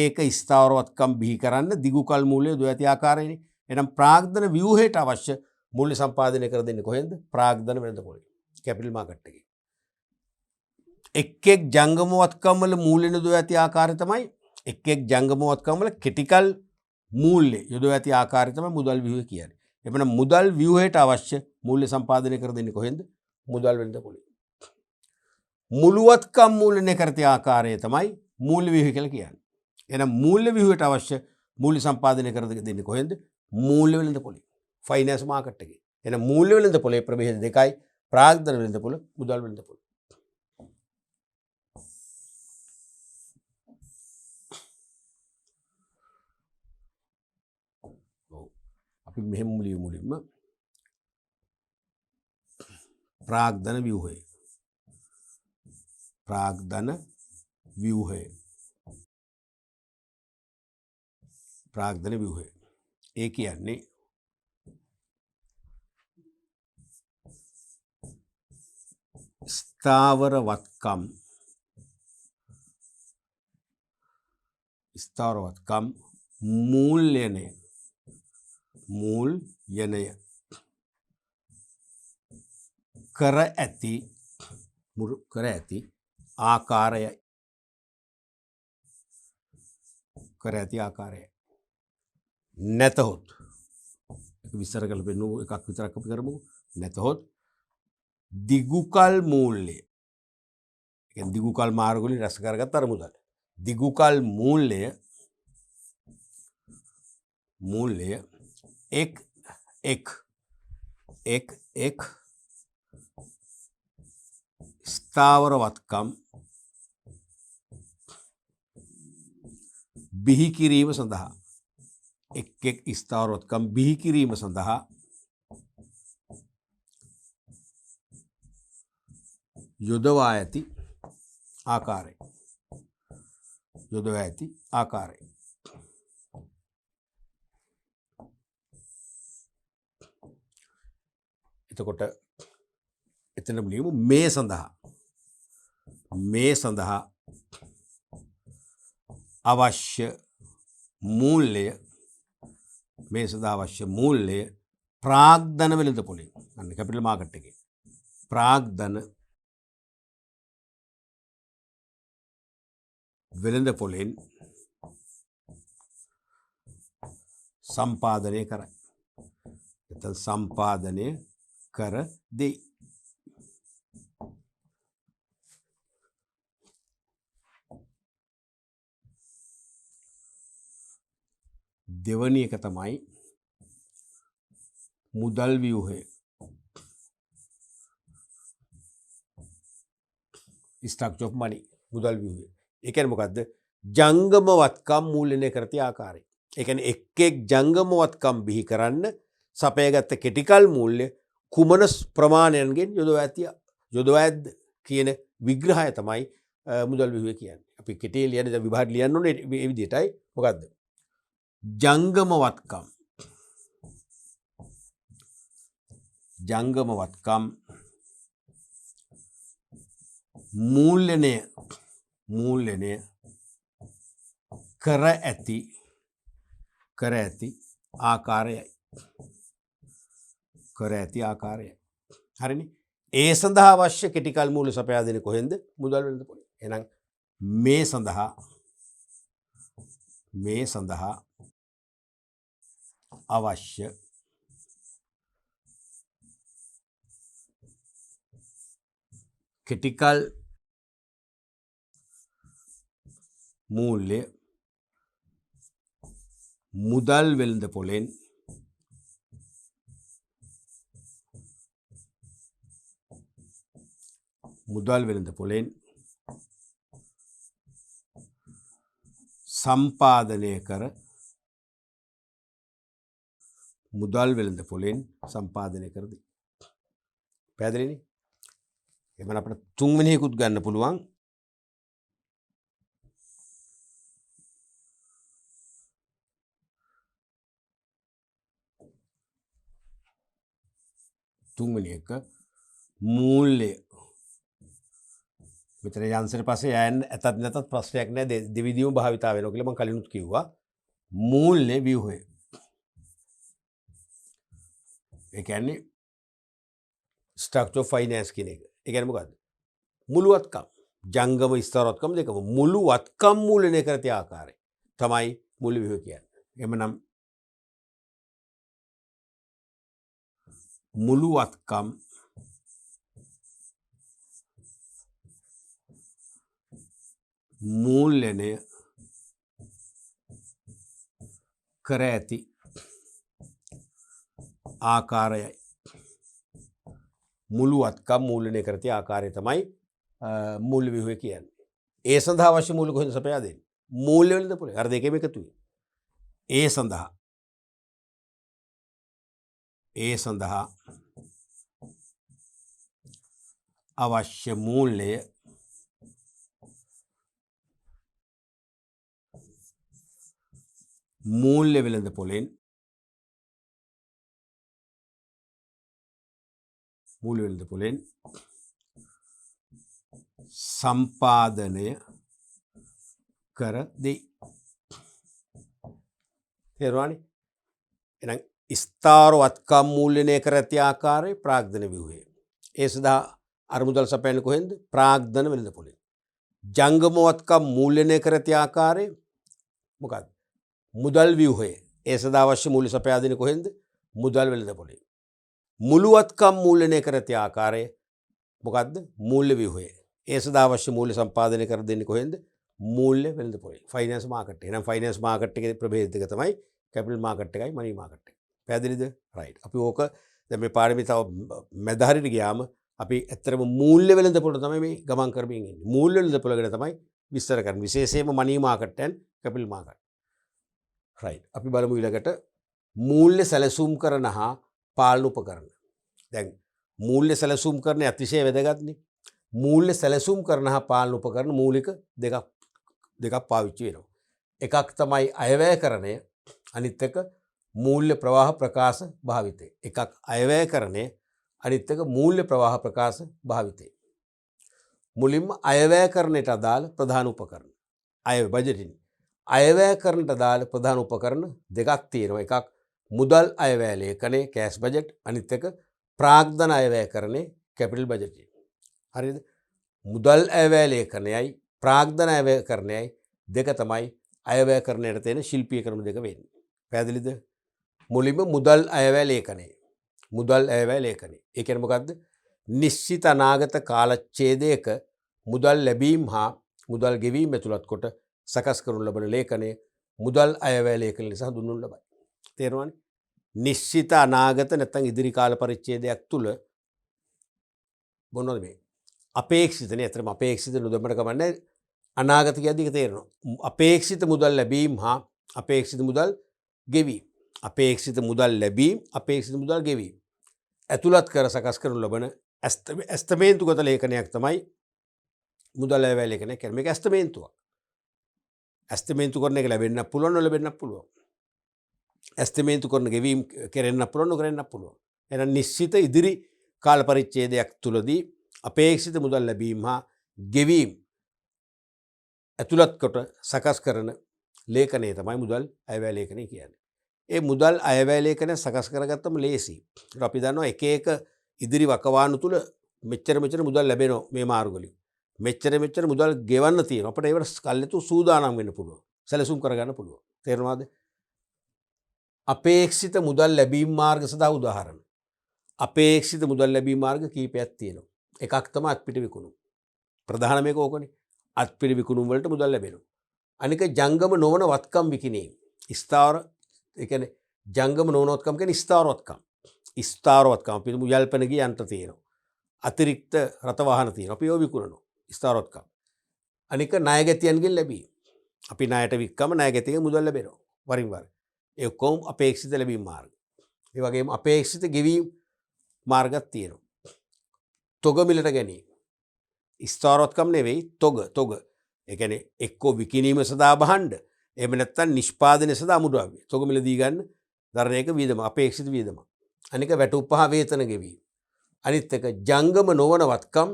එක ස්ථාවරවත්කම් බිහි කරන්න දිගු කල් මූල්‍ය යොදව ඇති ආකාරයනේ. එහෙනම් ප්‍රාග්ධන ව්‍යුහයට අවශ්‍ය මූල්‍ය සම්පාදනය කර දෙන්නේ කොහෙන්ද? ප්‍රාග්ධන වෙළඳපොලේ. කැපිටල් මාකට් එකේ. එක් ජංගමවත්කම් වල මූල්‍ය යොදව ඇති ආකාරය තමයි එක් ජංගමවත්කම් වල ක්‍රිටිකල් මූල්‍ය යොදව ඇති ආකාරය තමයි මුදල් ව්‍යුහය කියන්නේ. එපමණ මුදල් ව්‍යුහයට අවශ්‍ය මූල්‍ය සම්පාදනය කර දෙන්නේ කොහෙන්ද? මුදල් වෙළඳපොලේ. මුළුවත්කම් මූල්‍යණය කර ඇති ආකාරය තමයි මූල්‍ය ව්‍යුහය කියලා කියන්නේ. එහෙනම් මූල්‍ය ව්‍යුහයට අවශ්‍ය මූල්‍ය සම්පාදනය කර දෙන්නේ කොහෙන්ද? මූල්‍ය වෙළඳපොලේ. ෆයිනෑන්ස් මාකට් එකේ. එහෙනම් මූල්‍ය වෙළඳපොලේ ප්‍රභේද දෙකයි. ප්‍රාග්ධන වෙළඳපොල, මුදල් වෙළඳපොල. අපි මෙහෙම මුලින්ම ප්‍රාග්ධන ව්‍යුහය. ප්‍රාග්ධන ව්‍යුහය. ප්‍රාග්ධන ව්‍යුහය. ඒ කියන්නේ ස්ථාවරවත්කම් මූල්‍යනය කර ඇති ආකාරයයි. නැතහොත් විස්තර කළ පෙන්නු එකක් විතරක් අපි කරමු. නැතහොත් දිගුකල් මූල්‍ය, දිගුකල් මාර්ගවලින් රැස් කරගත් අර මුදල්. දිගුකල් මූල්‍ය එක් ස්ථාවරවත්කම් බිහි කිරීම සඳහා එක් ස්ථාවරවත්කම් බිහි කිරීම සඳහා යොදවා ඇති ආකාරය. එතකොට එතන ලියමු මේ සඳහා අවශ්‍ය මූල්‍ය ප්‍රාග්ධන වෙළඳපොලේ. අන්න කැපිටල් මාකට් එකේ ප්‍රාග්ධන වෙළඳපොලෙන් සම්පාදනය කරයි. එතන සම්පාදනය කර දෙයි. දෙවැනි එක තමයි මුදල් ව්‍යුහය. ස්ට්‍රක්චර් ඔෆ් මනි මුදල් ව්‍යුහය. ඒ කියන්නේ මොකද්ද? ජංගමවත්කම් මූල්‍යණය කර ඇති ආකාරය. ඒ කියන්නේ එක් ජංගමවත්කම් බිහි කරන්න සපයගත්ත ක්‍රිටිකල් මූල්‍ය කුමන ප්‍රමාණයන්ගෙන් යොදවා ඇද්ද කියන විග්‍රහය තමයි මුදල් ව්‍යුහය කියන්නේ. අපි කෙටි ලියන විභාග ලියන්න ඕනේ මේ විදිහටයි. මොකද්ද? ජංගමවත්කම් මූල්‍යණය කර ඇති ආකාරයයි. හරිනේ. ඒ සඳහා අවශ්‍ය ක්‍රිටිකල් මූල්‍ය සපයා දෙන්නේ කොහෙන්ද? මුදල් වෙළඳපොලේ. එහෙනම් මේ සඳහා අවශ්‍ය ක්‍රිටිකල් මූල්‍ය මුදල් වෙළඳපොලෙන් සම්පාදනය කර දී. පැහැදිලිනේ? එහෙනම් අපිට තුන්වෙනි එකකුත් ගන්න පුළුවන්. තුන්වෙනි එක මූල්‍ය. මෙතන යන්සර් පස්සේ යන්න ඇතත් නැතත් ප්‍රශ්නයක් නැහැ. දෙවිදියම භාවිතා වෙනවා කියලා මම කලිනුත් කිව්වා. මූල්‍ය ව්‍යුහය. ඒ කියන්නේ ස්ට්‍රක්චර් ඔෆ් ෆයිනෑන්ස් කියන එක. ඒ කියන්නේ මොකද්ද? මුළුවත්කම්, ජංගම ස්ථාරවත්කම් දෙකම මුළුවත්කම් මූල්‍යණය කර තිය ආකාරය තමයි මූල්‍ය ව්‍යුහය කියන්නේ. එමනම් මුළුවත්කම් මූල්‍යණය කර ඇති ආකාරයයි. මුළුවත්කම් මූල්‍යණය කර තිය ආකාරය තමයි මූල්‍ය ව්‍යුහය කියන්නේ. ඒ සඳහා අවශ්‍ය මූල්‍ය කොහෙන්ද සපයා දෙන්නේ? මූල්‍ය වලින්ද පොලේ. අර දෙකේම එකතු වෙයි. ඒ සඳහා අවශ්‍ය මූල්‍ය මූල්‍ය වෙළඳ පොලෙන් සම්පාදනය කර දෙයි. තේරුණානේ? එහෙනම් ස්ථාරවත්කම් මූල්‍යණය කර ඇති ආකාරය ප්‍රාග්ධන ව්‍යුහය. ඒ සඳහා අරමුදල් සපයන්නේ කොහෙන්ද? ප්‍රාග්ධන වෙළඳ පොලෙන්. ජංගමවත්කම් මූල්‍යණය කර ඇති ආකාරය මොකක්ද? මුදල් ව්‍යුහය. ඒ සඳහා අවශ්‍ය මූල්‍ය සපයා දෙන්නේ කොහෙන්ද? මුදල් වෙළඳ පොලේ. මුළුවත්කම් මූල්‍යණය කර ඇති ආකාරය මොකද්ද? මූල්‍ය ව්‍යුහය. ඒ සඳහා අවශ්‍ය මූල්‍ය සම්පාදනය කර දෙන්නේ කොහෙන්ද? මූල්‍ය වෙළඳ පොලේ. ෆයිනෑන්ස් මාකට් එක. එහෙනම් ෆයිනෑන්ස් මාකට් එකේ ප්‍රභේද දෙක තමයි කැපිටල් මාකට් එකයි මනි මාකට් එක. පැහැදිලිද? රයිට්. අපි ඕක දැන් මේ පාඩමේ තව මැද හරියට ගියාම අපි ඇත්තටම මූල්‍ය වෙළඳ පොළ තමයි මේ ගමන් කරමින් ඉන්නේ. මූල්‍ය වෙළඳ පොළ ගැන තමයි විස්තර කරන්නේ. විශේෂයෙන්ම money market and capital market. Right. අපි බලමු ඊළඟට මූල්‍ය සැලසුම් කරන හා පාලන උපකරණ. දැන් මූල්‍ය සැලසුම් කරන අතිශය වැදගත්නේ. මූල්‍ය සැලසුම් කරන හා පාලන උපකරණ මූලික දෙකක් පාවිච්චි වෙනවා. එකක් තමයි අයවැයකරණය, අනිත් එක මූල්‍ය ප්‍රවාහ ප්‍රකාශ භාවිතය. එකක් අයවැයකරණය, අනිත් එක මූල්‍ය ප්‍රවාහ ප්‍රකාශ භාවිතය. මුලින්ම අයවැයකරණයට අදාළ ප්‍රධාන උපකරණ. බජටින් අයවැයකරණයට අදාළ ප්‍රධාන උපකරණ දෙකක් තියෙනවා. එකක් මුදල් අයවැය ලේඛනය කෑෂ් බජට්, අනිත් එක ප්‍රාග්ධන අයවැයකරණය කැපිටල් බජට්. හරිද? මුදල් අයවැය ලේඛනයයි ප්‍රාග්ධන අයවැයකරණයයි දෙක තමයි අයවැයකරණයට තියෙන ශිල්පීය ක්‍රම දෙක වෙන්නේ. පැහැදිලිද? මුලින්ම මුදල් අයවැය ලේඛනය. මුදල් අයවැය ලේඛනය. ඒ කියන්නේ මොකද්ද? නිශ්චිත අනාගත කාලච්ඡේදයක මුදල් ලැබීම් හා මුදල් ගෙවීම ඇතුළත් කොට සකස් කරනු ලබන ලේඛනය මුදල් අයවැය ලේඛන ලෙස හඳුන්වනු ලබයි. තේරුණානේ? නිශ්චිත අනාගත නැත්නම් ඉදිරි කාල පරිච්ඡේදයක් තුල මොනවද මේ? අපේක්ෂිතනේ. අතරම අපේක්ෂිත නොදැමට කමන්නේ අනාගත කියද්දී තේරෙනවා. අපේක්ෂිත මුදල් ලැබීම් හා අපේක්ෂිත මුදල් ගෙවීම. අපේක්ෂිත මුදල් ලැබීම්, අපේක්ෂිත මුදල් ගෙවීම ඇතුළත් කර සකස් කරනු ලබන ඇස්තමේන්තුගත ලේඛනයක් තමයි මුදල් අයවැය ලේඛනය කියන්නේ. මේක ඇස්තමේන්තුවක්. ඇස්තමේන්තු කරන එක ලැබෙන්න පුළුවන්, නොලැබෙන්න පුළුවන්. ඇස්තමේන්තු කරන ගෙවීම් කෙරෙන්න පුළුවන්, නොකරෙන්න පුළුවන්. එහෙනම් නිශ්චිත ඉදිරි කාල පරිච්ඡේදයක් තුලදී අපේක්ෂිත මුදල් ලැබීම හා ගෙවීම ඇතුළත් කොට සකස් කරන ලේඛනය තමයි මුදල් අයවැය ලේඛනය කියන්නේ. ඒ මුදල් අයවැය ලේඛනය සකස් කරගත්තම ලේසි. අපි දන්නවා එක එක ඉදිරි වකවානු තුල මෙච්චර මුදල් ලැබෙනවා මේ මාර්ග වලින්. මෙච්චර මුදල් ගෙවන්න තියෙනවා. අපිට ඒවට කල්යුතු සූදානම් වෙන්න පුළුවන්. සැලසුම් කරගන්න පුළුවන්. තේරෙනවද? අපේක්ෂිත මුදල් ලැබීම් මාර්ග සඳහා උදාහරණ. අපේක්ෂිත මුදල් ලැබීම් මාර්ග කීපයක් තියෙනවා. එකක් තමයි අත්පිට විකුණුම්. ප්‍රධාන මේක ඕකනේ. අත්පිට විකුණුම් වලට මුදල් ලැබෙනවා. අනික ජංගම නොවන වත්කම් විකිණීම. ස්ථාවර ඒ කියන්නේ ජංගම නොවන වත්කම් කියන්නේ ස්ථාවරවත්කම්. ස්ථාවරවත්කම් අපි මුයල්පන ගිය යන්ත්‍ර තියෙනවා. අතිරික්ත රත වාහන තියෙනවා. අපි ඒව විකුණනවා. ස්ථාවරවත්කම්. අනික ණයගැතියන්ගෙන් ලැබීම. අපි ණයට වික්කම ණයගැතියන්ගෙන් මුදල් ලැබෙනවා. වරින් වර. ඒ ඔක්කොම අපේක්ෂිත ලැබීම් මාර්ග. ඒ වගේම අපේක්ෂිත ගෙවීම් මාර්ගයක් තියෙනවා. තොග මිලට ගැනීම. ස්ථාවරවත්කම් නෙවෙයි තොග. ඒ කියන්නේ එක්කෝ විකිණීම සඳහා භාණ්ඩ. එහෙම නැත්නම් නිෂ්පාදනය සඳහා අමුද්‍රව්‍ය. තොග මිල දී ගන්න දරණ එක වියදම, අපේක්ෂිත වියදම. අනික වැටුප් පහ වේතන ගෙවීම. අනිත් එක ජංගම නොවන වත්කම්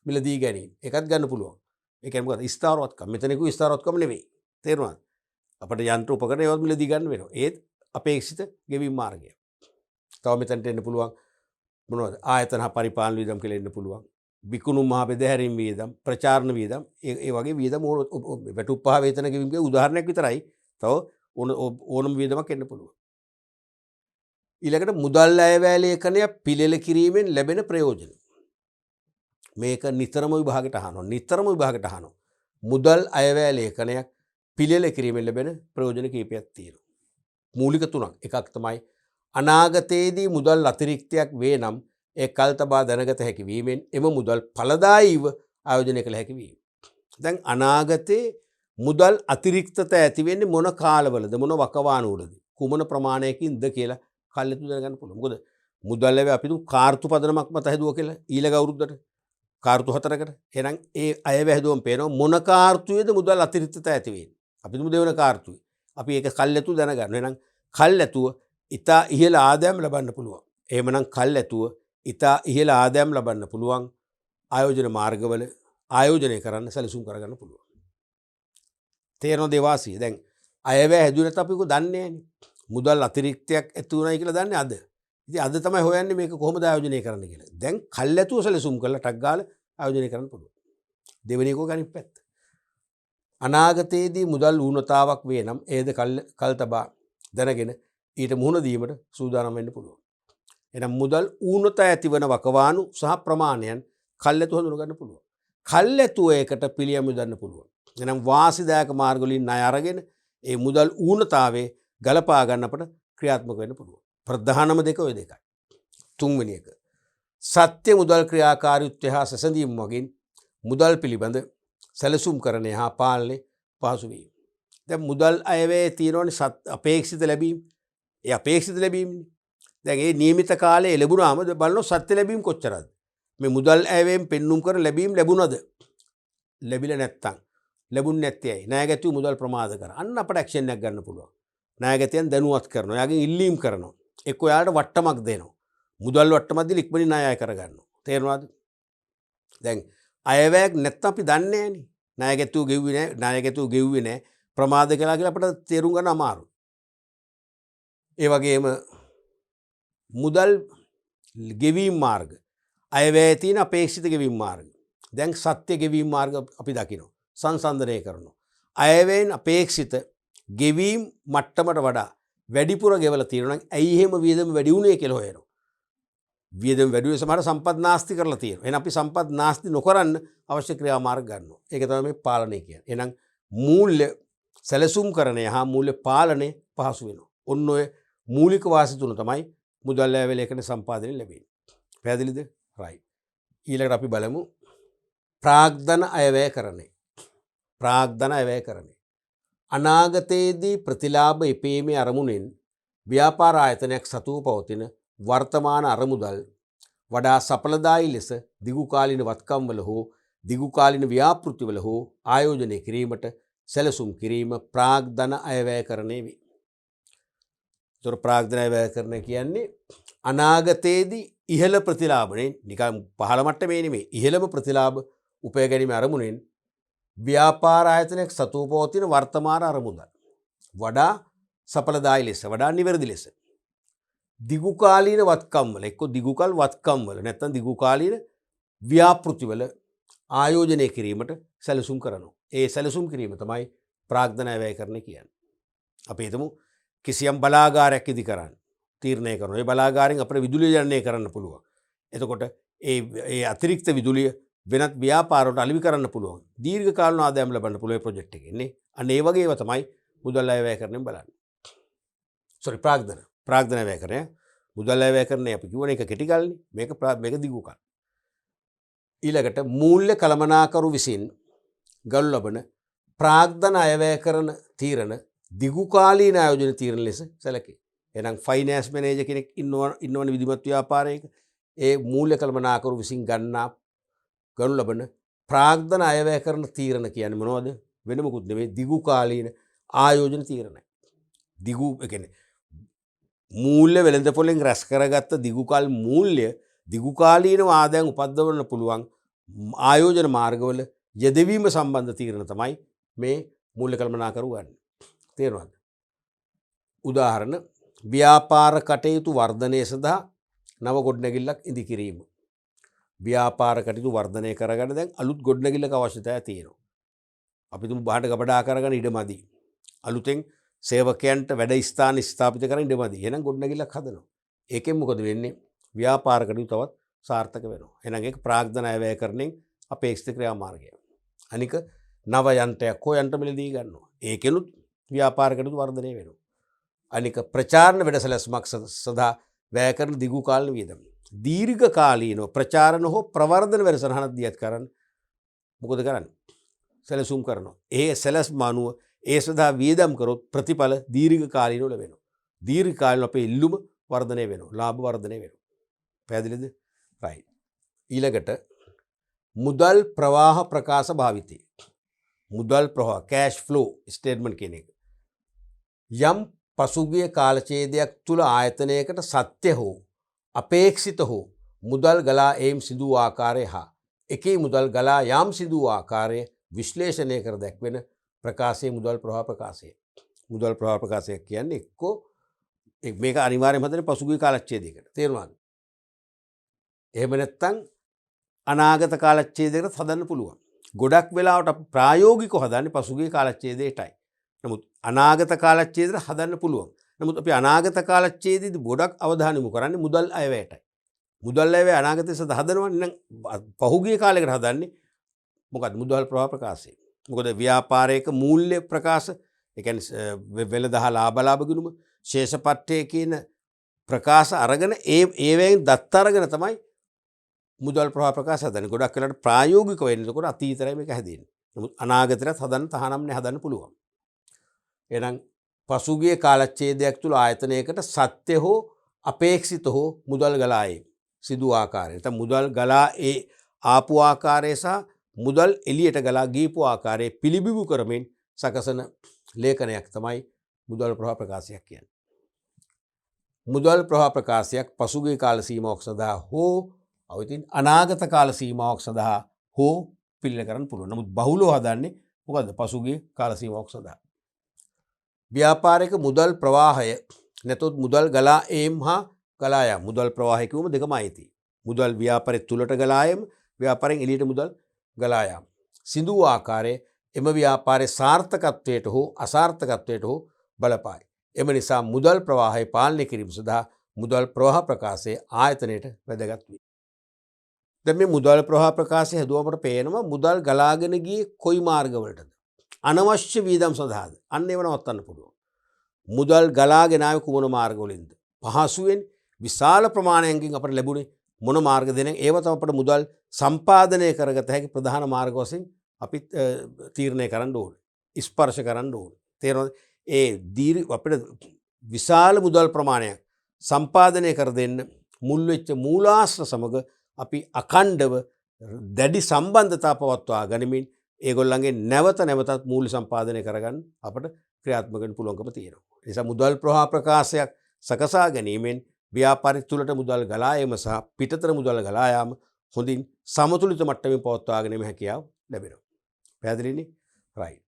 මිලදී ගැනීම. ඒකත් ගන්න පුළුවන්. ඒ කියන්නේ මොකද? ස්ථාවර වත්කම්. මෙතනකු ස්ථාවර වත්කම් නෙවෙයි. තේරුණාද? අපිට යන්ත්‍ර උපකරණ ඒවත් මිලදී ගන්න වෙනවා. ඒත් අපේක්ෂිත ගෙවීම් මාර්ගය. තව මෙතනට එන්න පුළුවන් මොනවද? ආයතන පරිපාලන වියදම් කියලා එන්න පුළුවන්. විකුණුම් මහ බෙදහැරීම් වියදම්, ප්‍රචාරණ වියදම්, ඒ වගේ වියදම් වැටුප්පහ වේතන ගෙවීමේ උදාහරණයක් විතරයි. තව ඕනම වියදමක් එන්න පුළුවන්. ඊළඟට මුදල් අයවැය ලේඛනය පිළියෙල කිරීමෙන් ලැබෙන ප්‍රයෝජන. මේක නිතරම විභාගයට අහනවා. නිතරම විභාගයට අහනවා. මුදල් අයවැය ලේඛනයක් පිළියෙල කිරීමෙන් ලැබෙන ප්‍රයෝජන කීපයක් තියෙනවා. මූලික තුනක්. එකක් තමයි අනාගතයේදී මුදල් අතිරික්තයක් වේ නම් ඒ කල් තබා දැනගත හැකි වීමෙන් එම මුදල් ඵලදායීව ආයෝජනය කළ හැකි වීම. දැන් අනාගතයේ මුදල් අතිරික්තත ඇති වෙන්නේ මොන කාලවලද මොන වකවානුවලද කුමන ප්‍රමාණයකින්ද කියලා කල්යුතු දැනගන්න පුළුවන්. මොකද මුදල් ලැබෙ අපි දු කාර්තු පදනමක් මත හැදුවා කියලා ඊළඟ අවුරුද්දට කාර්තු 4කට. එහෙනම් ඒ අයවැය හැදුවම පේනවා මොන කාර්තුවේද මුදල් අතිරික්තත ඇති වෙන්නේ. අපි දුමු දෙවන කාර්තුවේ. අපි ඒක කල්යුතු දැනගන්න. එහෙනම් කල්යතුව ඉතා ඉහළ ආදායම් ලබන්න පුළුවන්. එහෙමනම් කල්යතුව ඉතා ඉහළ ආදායම් ලබන්න පුළුවන් ආයෝජන මාර්ගවල ආයෝජනය කරන්න සැලසුම් කරගන්න පුළුවන්. තේරෙනවද දේවාසිය? දැන් අයවැය හැදුවේ අපි කො දන්නේ නැහැනේ. මුදල් අතිරික්තයක් ඇති වුණයි කියලා දන්නේ අද. ඉතින් අද තමයි හොයන්නේ මේක කොහොමද ආයෝජනය කරන්න කියලා. දැන් කල්ැතුව සැලසුම් කරලා ටක් ගාලා ආයෝජනය කරන්න පුළුවන්. දෙවෙනි එක ගණිත පැත්ත. අනාගතයේදී මුදල් ඌනතාවක් වේ නම් ඒද කල් තබා දැනගෙන ඊට මුහුණ දීමට සූදානම් වෙන්න පුළුවන්. එහෙනම් මුදල් ඌනත ඇතිවන වකවානු සහ ප්‍රමාණයන් කල්ැතුව හඳුන ගන්න පුළුවන්. කල්ැතුව ඒකට පිළියම් යොදන්න පුළුවන්. එහෙනම් වාසිදායක මාර්ග වලින් ණය අරගෙන ඒ මුදල් ඌනතාවේ ගලපා ගන්න අපට ක්‍රියාත්මක වෙන්න පුළුවන්. ප්‍රධානම දෙක ඔය දෙකයි. තුන්වෙනි එක සත්‍ය මුදල් ක්‍රියාකාරීත්වය හා සැසඳීම මගින් මුදල් පිළිබඳ සැලසුම් කරණය හා පාලනය පහසු වීම. දැන් මුදල් අයවැය තියෙනවනේ අපේක්ෂිත ලැබීම්. ඒ අපේක්ෂිත ලැබීම්නේ. දැන් ඒ නියමිත කාලේ ලැබුණාම බලනවා සත්‍ය ලැබීම් කොච්චරද? මේ මුදල් අයවැයෙන් පෙන්눔 කරන ලැබීම් ලැබුණද? ලැබිලා නැත්තම් ලැබුණ නැත්තේ ඇයි? ණයගැතුව මුදල් ප්‍රමාද කර. අන්න අපට ඇක්ෂන් එකක් ගන්න පුළුවන්. ණයගැතියන් දැනුවත් කරනවා. එයාගෙන් ඉල්ලීම් කරනවා. එක්ක ඔයාලට වට්ටමක් දෙනවා. මුදල් වට්ටමක් දීලා ඉක්මනින් ණය අය කරගන්නවා. තේරුණාද? දැන් අයවැයක් නැත්තම් අපි දන්නේ නැහනේ. ණයගැතුව ගෙව්වේ නැහැ. ණයගැතුව ගෙව්වේ නැහැ. ප්‍රමාද කළා කියලා අපිට තේරුම් ගන්න අමාරුයි. ඒ වගේම මුදල් ගෙවීම් මාර්ග අයවැය තියෙන අපේක්ෂිත ගෙවීම් මාර්ග. දැන් සත්‍ය ගෙවීම් මාර්ග අපි දකිනවා. සංසන්දනය කරනවා. අයවැයෙන් අපේක්ෂිත ගෙවීම් මට්ටමට වඩා වැඩිපුර ගෙවලා තියෙනවා නම් ඇයි එහෙම වියදම වැඩි වුණේ කියලා හොයනවා. වියදම වැඩි වෙන සමහර සම්පත් නාස්ති කරලා තියෙනවා. එහෙනම් අපි සම්පත් නාස්ති නොකරන්න අවශ්‍ය ක්‍රියාමාර්ග ගන්නවා. ඒක තමයි මේ පාලනය කියන්නේ. එහෙනම් මූල්‍ය සැලසුම් කරණය හා මූල්‍ය පාලනය පහසු වෙනවා. ඔන්න ඔය මූලික වාසි තුන තමයි මුදල් අයවැය ලේඛන සම්පාදනය ලැබෙන්නේ. පැහැදිලිද? රයිට්. ඊළඟට අපි බලමු ප්‍රාග්ධන අයවැය කරණය. ප්‍රාග්ධන අයවැය කරණය. අනාගතයේදී ප්‍රතිලාභ ඉපීමේ අරමුණෙන් ව්‍යාපාර ආයතනයක් සතුව පවතින වර්තමාන අරමුදල් වඩා සඵලදායී ලෙස දිගුකාලීන වත්කම්වල හෝ දිගුකාලීන ව්‍යාපෘතිවල හෝ ආයෝජනය කිරීමට සැලසුම් කිරීම ප්‍රාග්ධන අයවැය කරණය වේ. ඒතර ප්‍රාග්ධන අයවැය කරණය කියන්නේ අනාගතයේදී ඉහළ ප්‍රතිලාභයෙන් නිකන් පහළ මට්ටමේ නෙමෙයි ඉහළම ප්‍රතිලාභ උපය ගැනීම අරමුණෙන් ව්‍යාපාර ආයතනයක් සතුව පවතින වර්තමාන අරමුදල් වඩා සඵලදායී ලෙස වඩා නිවැරදි ලෙස දිගුකාලීන වත්කම්වල එක්ක දිගුකල් වත්කම්වල නැත්නම් දිගුකාලීන ව්‍යාපෘතිවල ආයෝජනය කිරීමට සැලසුම් කරනවා. ඒ සැලසුම් කිරීම තමයි ප්‍රාග්ධන අයවැය කරණය කියන්නේ. අපි හිතමු කිසියම් බලාගාරයක් ඉදි කරන්න තීරණය කරනවා. ඒ බලාගාරයෙන් අපිට විදුලිය ජනනය කරන්න පුළුවන්. එතකොට ඒ අතිරික්ත විදුලිය වෙනත් ව්‍යාපාරවලට අලෙවි කරන්න පුළුවන්. දීර්ඝ කාලීන ආදායම් ලබන්න පුළුවන් ප්‍රොජෙක්ට් එකේ නේ. අන්න ඒ වගේව තමයි මුදල් අයවැය කරණයෙන් බලන්නේ. ප්‍රාග්ධන අයවැය කරණය මුදල් අයවැය කරණය අපි කියවන එක කෙටි කල්නේ. මේක දිගු කල්. ඊළඟට මූල්‍ය කළමනාකරු විසින් ගනු ලබන ප්‍රාග්ධන අයවැය කරන තීරණ දිගුකාලීන ආයෝජන තීරණ ලෙස සැලකේ. එහෙනම් ෆයිනෑන්ස් මැනේජර් කෙනෙක් ඉන්නවනේ විධිමත් ව්‍යාපාරයක. ඒ මූල්‍ය කළමනාකරු විසින් ගනු ලබන ප්‍රාග්ධන අයවැය කරන තීරණ කියන්නේ මොනවද? වෙන මොකුත් නෙවෙයි දිගුකාලීන ආයෝජන තීරණයි. දිගු ඒ කියන්නේ මූල්‍ය වෙළඳපොලෙන් රැස් කරගත්ත දිගුකල් මූල්‍ය දිගු කාලීනව ආදායම් උපද්දවන්න පුළුවන් ආයෝජන මාර්ගවල යෙදවීම සම්බන්ධ තීරණ තමයි මේ මූල්‍ය කළමනාකරු ගන්න. තේරුණාද? උදාහරණ ව්‍යාපාර කටයුතු වර්ධනය සඳහා නව ගොඩනැගිල්ලක් ඉදිකිරීම. ව්‍යාපාර කටයුතු වර්ධනය කරගන්න දැන් අලුත් ගොඩනැගිල්ලක අවශ්‍යතාවය තියෙනවා. අපි තුමු බහට ගබඩා කරගන්න ඉඩ මදි. අලුතෙන් සේවකයන්ට වැඩ ස්ථාන ස්ථාපිත කරන්න ඉඩ මදි. එහෙනම් ගොඩනැගිල්ලක් හදනවා. ඒකෙන් මොකද වෙන්නේ? ව්‍යාපාර කටයුතු තවත් සාර්ථක වෙනවා. එහෙනම් ඒක ප්‍රාග්ධන අයවැයකරණයෙන් අපේක්ෂිත ක්‍රියාමාර්ගය. අනික නව යන්ත්‍රයක් හෝ යන්ත්‍ර මිලදී ගන්නවා. ඒකෙනුත් ව්‍යාපාර කටයුතු වර්ධනය වෙනවා. අනික ප්‍රචාරණ වැඩසැලැස්මක් සඳහා වැය කරන දිගු කාලීන වියදම්. දීර්ඝ කාලීනව ප්‍රචාරණ හෝ ප්‍රවර්ධන වැඩසටහනක් දියත් කරන්න මොකද කරන්නේ? සැලසුම් කරනවා. ඒ සැලැස්ම අනුව ඒ සඳහා වියදම් කරොත් ප්‍රතිඵල දීර්ඝ කාලීනව ලැබෙනවා. දීර්ඝ කාලීනව අපේ ඉල්ලුම වර්ධනය වෙනවා. ලාභ වර්ධනය වෙනවා. පැහැදිලිද? රයිට්. ඊළඟට මුදල් ප්‍රවාහ ප්‍රකාශ භාවිතය. මුදල් ප්‍රවාහ කෑෂ් ෆ්ලෝ ස්ටේට්මන්ට් කියන එක. යම් පසුගිය කාලඡේදයක් තුළ ආයතනයකට සත්‍ය හෝ අපේක්ෂිත හෝ මුදල් ගලා ඒම් සිදු වූ ආකාරය හා එකේ මුදල් ගලා යාම් සිදු වූ ආකාරය විශ්ලේෂණය කර දැක්වෙන ප්‍රකාශයේ මුදල් ප්‍රවාහ ප්‍රකාශය. මුදල් ප්‍රවාහ ප්‍රකාශය කියන්නේ එක්කෝ මේක අනිවාර්යයෙන්ම හදන්නේ පසුගිය කාලච්ඡේදයකට. තේරුණාද? එහෙම නැත්නම් අනාගත කාලච්ඡේදයකට හදන්න පුළුවන්. ගොඩක් වෙලාවට අපි ප්‍රායෝගිකව හදන්නේ පසුගිය කාලච්ඡේදයටයි. නමුත් අනාගත කාලච්ඡේදයට හදන්න පුළුවන්. නමුත් අපි අනාගත කාලච්ඡේදයේදී ගොඩක් අවධානය යොමු කරන්නේ මුදල් අයවැයටයි. මුදල් අයවැය අනාගතයේ සඳහා හදනවනේ නම් පහුගිය කාලයකට හදන්නේ මොකක්ද? මුදල් ප්‍රවාහ ප්‍රකාශය. මොකද ව්‍යාපාරයක මූල්‍ය ප්‍රකාශ, ඒ කියන්නේ වෙළඳ හා ලාභ ගුණම ශේෂපත්‍රයේ කියන ප්‍රකාශ අරගෙන ඒවෙන් දත්ත අරගෙන තමයි මුදල් ප්‍රවාහ ප්‍රකාශ හදන්නේ. ගොඩක් වෙලාවට ප්‍රායෝගික වෙන්නේ එතකොට අතීතරයි මේක හැදෙන්නේ. නමුත් අනාගතයට හදන්න තහනම්නේ හදන්න පුළුවන්. එහෙනම් පසුගිය කාලච්ඡේදයක් තුළ ආයතනයකට සත්‍ය හෝ අපේක්ෂිත හෝ මුදල් ගලා ඒම සිදු ආකාරය. නැත්නම් මුදල් ගලා ආපු ආකාරය සහ මුදල් එළියට ගලා ගියපු ආකාරය පිළිබිඹු කරමින් සකසන ලේඛනයක් තමයි මුදල් ප්‍රවාහ ප්‍රකාශයක් කියන්නේ. මුදල් ප්‍රවාහ ප්‍රකාශයක් පසුගිය කාල සීමාවක් සඳහා හෝ අවතින් අනාගත කාල සීමාවක් සඳහා හෝ පිළිල කරන්න පුළුවන්. නමුත් බහුලව හදන්නේ මොකද්ද? පසුගිය කාල සීමාවක් සඳහා. ව්‍යාපාරික මුදල් ප්‍රවාහය නැතොත් මුදල් ගලා ඒම් හා ගලා යාම. මුදල් ප්‍රවාහය කියුම දෙකමයි තියෙන්නේ. මුදල් ව්‍යාපාරය තුලට ගලා යාම, ව්‍යාපාරයෙන් එළියට මුදල් ගලා යාම. සිදු වූ ආකාරය එම ව්‍යාපාරයේ සාර්ථකත්වයට හෝ අසාර්ථකත්වයට හෝ බලපායි. එම නිසා මුදල් ප්‍රවාහය පාලනය කිරීම සඳහා මුදල් ප්‍රවාහ ප්‍රකාශය ආයතනයට වැදගත් වේ. දැන් මේ මුදල් ප්‍රවාහ ප්‍රකාශය හදුවම අපට පේනවා මුදල් ගලාගෙන ගියේ කොයි මාර්ගවලටද? අනවශ්‍ය වියදම් සඳහාද? අන්න ඒව නවත්තන්න පුළුවන්. මුදල් ගලාගෙන ආවේ කුමන මාර්ගවලින්ද? පහසුවෙන් විශාල ප්‍රමාණයකින් අපට ලැබුණේ මොන මාර්ග දෙනෙන්? ඒව තමයි අපට මුදල් සම්පාදනය කරගත හැකි ප්‍රධාන මාර්ග වශයෙන් අපි තීරණය කරන්න ඕනේ. ස්පර්ශ කරන්න ඕනේ. තේරෙනවද? අපිට විශාල මුදල් ප්‍රමාණයක් සම්පාදනය කර දෙන්න මුල් වෙච්ච මූලාශ්‍ර සමග අපි අඛණ්ඩව දැඩි සම්බන්ධතා පවත්වා ගනිමින් ඒගොල්ලන්ගේ නැවත නැවතත් මූල්‍ය සම්පාදනය කරගන්න අපට ක්‍රියාත්මක වෙන්න පුළුවන්කම තියෙනවා. ඒ නිසා මුදල් ප්‍රවාහ ප්‍රකාශයක් සකසා ගැනීමෙන් ව්‍යාපාරික තුලට මුදල් ගලා යාම සහ පිටතට මුදල් ගලා යාම හොඳින් සමතුලිත මට්ටමින් පවත්වා ගැනීම හැකියාව ලැබෙනවා. පැහැදිලිනේ? රයිට්.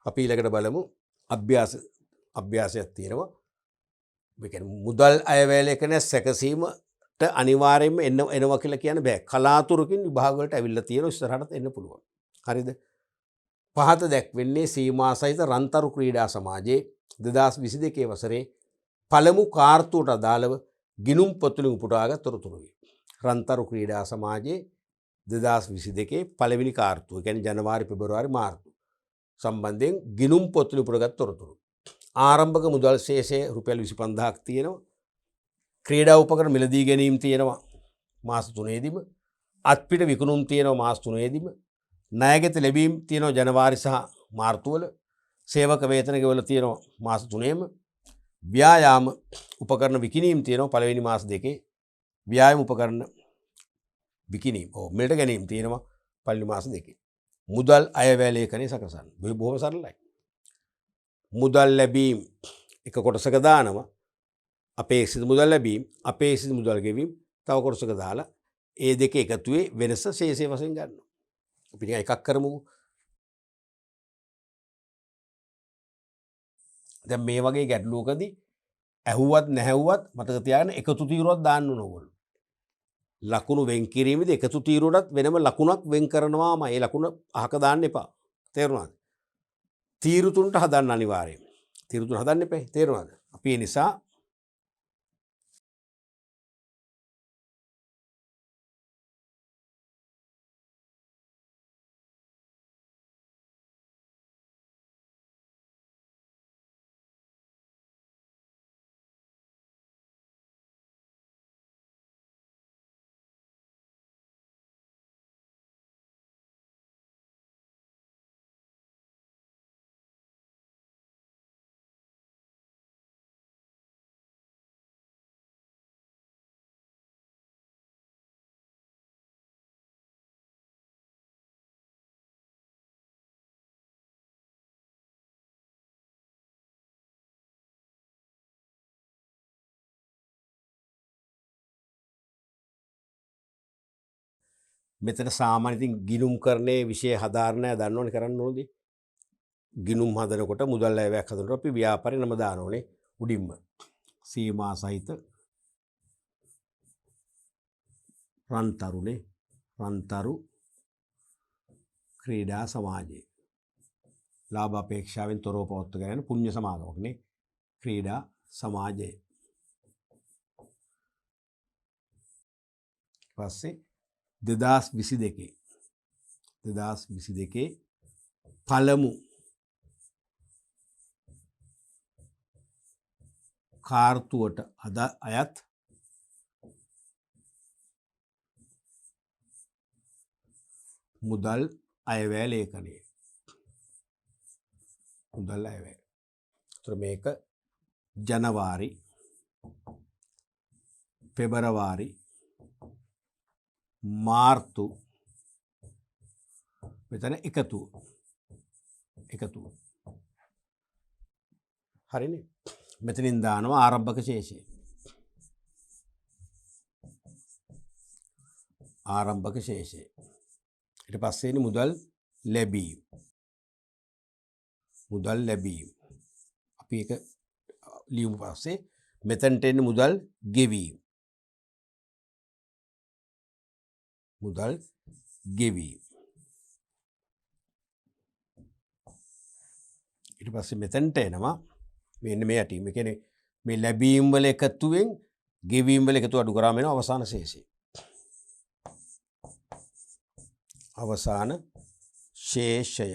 අපි ඊළඟට බලමු අභ්‍යාසයක් තියෙනවා. මේ කියන්නේ මුදල් අයවැය ලේඛනය සැකසීමට අනිවාර්යයෙන්ම එනවා කියලා කියන්න බෑ. කලාතුරකින් විභාග වලට ඇවිල්ලා තියෙන ඉස්සරහට එන්න පුළුවන්. හරිද? පහත දැක්වෙන්නේ සීමා සහිත රන්තරු ක්‍රීඩා සමාජයේ 2022 වසරේ පළමු කාර්තුවට අදාළව ගිණුම් පොතුලින් උපුටාගත් තොරතුරුයි. රන්තරු ක්‍රීඩා සමාජයේ 2022 පළවෙනි කාර්තුව, ඒ කියන්නේ ජනවාරි පෙබරවාරි මාර්තු සම්බන්ධයෙන් ගිණුම් පොතුලින් උපුටාගත් තොරතුරු. ආරම්භක මුදල් ශේෂය රුපියල් 25000ක් තියෙනවා. ක්‍රීඩා උපකරණ මිලදී ගැනීම තියෙනවා මාස 3ෙදිම. අත්පිට විකුණුම් තියෙනවා මාස 3ෙදිම. ණයගැත ලැබීම් තියෙනවා ජනවාරි සහ මාර්තු වල. සේවක වේතන ගෙවල තියෙනවා මාස 3ෙම. ව්‍යායාම උපකරණ විකිණීම් තියෙනවා පළවෙනි මාස 2. ව්‍යායාම උපකරණ විකිණීම් මිලට ගැනීම තියෙනවා පළවෙනි මාස 2. මුදල් අයවැය ලේඛනය සකසන්න. මේ බොහොම සරලයි. මුදල් ලැබීම් එක කොටසක දානවා. අපේක්ෂිත මුදල් ලැබීම්, අපේක්ෂිත මුදල් ගෙවීම්, තව කොටසක දාලා ඒ දෙක එකතුවේ වෙනස ශේෂය වශයෙන් ගන්නවා. අපි නිකන් එකක් කරමුකෝ. දැන් මේ වගේ ගැටලුවකදී ඇහුවත් නැහැව්වත් මතක තියාගන්න එකතු තීරුවක් දාන්න ඕන ඕගොල්ලෝ. ලකුණු වෙන් කිරීමේදී එකතු තීරුවටත් වෙනම ලකුණක් වෙන් කරනවාම ඒ ලකුණ අහක දාන්න එපා. තේරුණාද? තීරු තුනට හදන්න අනිවාර්යයෙන්. තීරු තුන හදන්න එපා. තේරුණාද? අපි ඒ නිසා මෙතන සාමාන්‍ය ඉතින් ගිණුම් කරන්නේ විෂය හදාරණය දන්නවනේ කරන්න ඕනදී. ගිණුම් හදනකොට මුදල් අයවැයක් හදනකොට අපි ව්‍යාපාරේ නම දාන ඕනේ උඩින්ම. සීමා සහිත රන්තරුනේ රන්තරු ක්‍රීඩා සමාජයේ ලාභ අපේක්ෂාවෙන් තොරව පවත්වාගෙන යන පුණ්‍ය සමාගමක්නේ ක්‍රීඩා සමාජය. පස්සේ 2022 පළමු කාර්තුවට අයත් මුදල් අයවැය ලේඛනය. මුදල් අයවැය. ඒතර මේක ජනවාරි පෙබරවාරි මාර්තු මෙතන එකතු හරිනේ. මෙතනින් දානවා ආරම්භක ශේෂය. ආරම්භක ශේෂය. ඊට පස්සේ මුදල් ලැබීම. මුදල් ලැබීම. අපි ඒක ලියමු. පස්සේ මෙතනට එන්නේ මුදල් ගෙවීම. මුදල් ගෙවීම. ඊට පස්සේ මෙතනට එනවා මෙන්න මේ යටි මේ කියන්නේ මේ ලැබීම් වල එකතුවෙන් ගෙවීම් වල එකතු අඩු කරාම එනවා අවසාන ශේෂය. අවසාන ශේෂය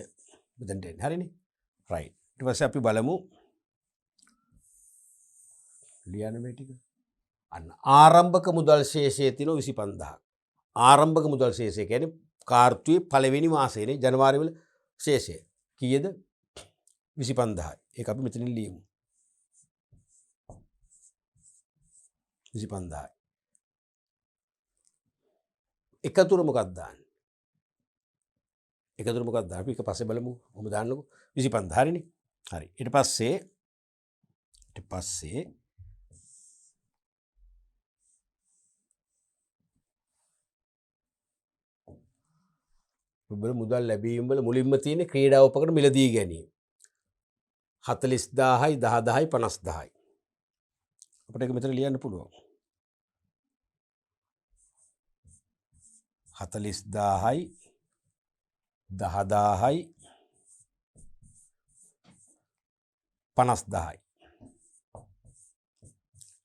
මෙතනට එන්නේ. හරිනේ. රයිට්. ඊට පස්සේ අපි බලමු ලියන්න මේ ටික. අන්න ආරම්භක මුදල් ශේෂයේ තියෙන 25000ක්. ආරම්භක මුදල් ශේෂය කියන්නේ කාර්තුවේ පළවෙනි මාසයේනේ ජනවාරි වල ශේෂය. කීයද? 25000යි. ඒක අපි මෙතනින් ලියමු. 25000යි. එකතුර මොකක්ද දාන්නේ? එකතුර මොකක්ද දාන්නේ? අපි එක පස්සේ බලමු. කොහොමද දාන්නකෝ? 25000 හරිනේ. හරි. ඊට පස්සේ මුදල් ලැබීම් වල මුලින්ම තියෙන ක්‍රීඩා උපකරණ මිලදී ගැනීම 40000යි 10000යි 50000යි. අපිට ඒක මෙතන ලියන්න පුළුවන්. 40000යි 10000යි 50000යි.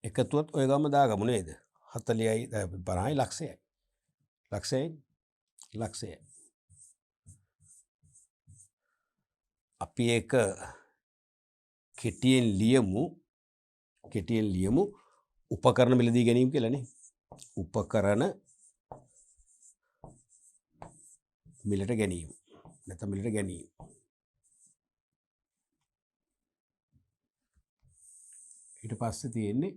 එකතුවත් ඔය ගම දාගමු නේද? 40යි 50යි ලක්ෂයයි. ලක්ෂයයි. අපි ඒක කෙටියෙන් ලියමු උපකරණ මිලදී ගැනීම කියලානේ. උපකරණ මිලට ගැනීම. නැත්නම් මිලට ගැනීම. ඊට පස්සේ තියෙන්නේ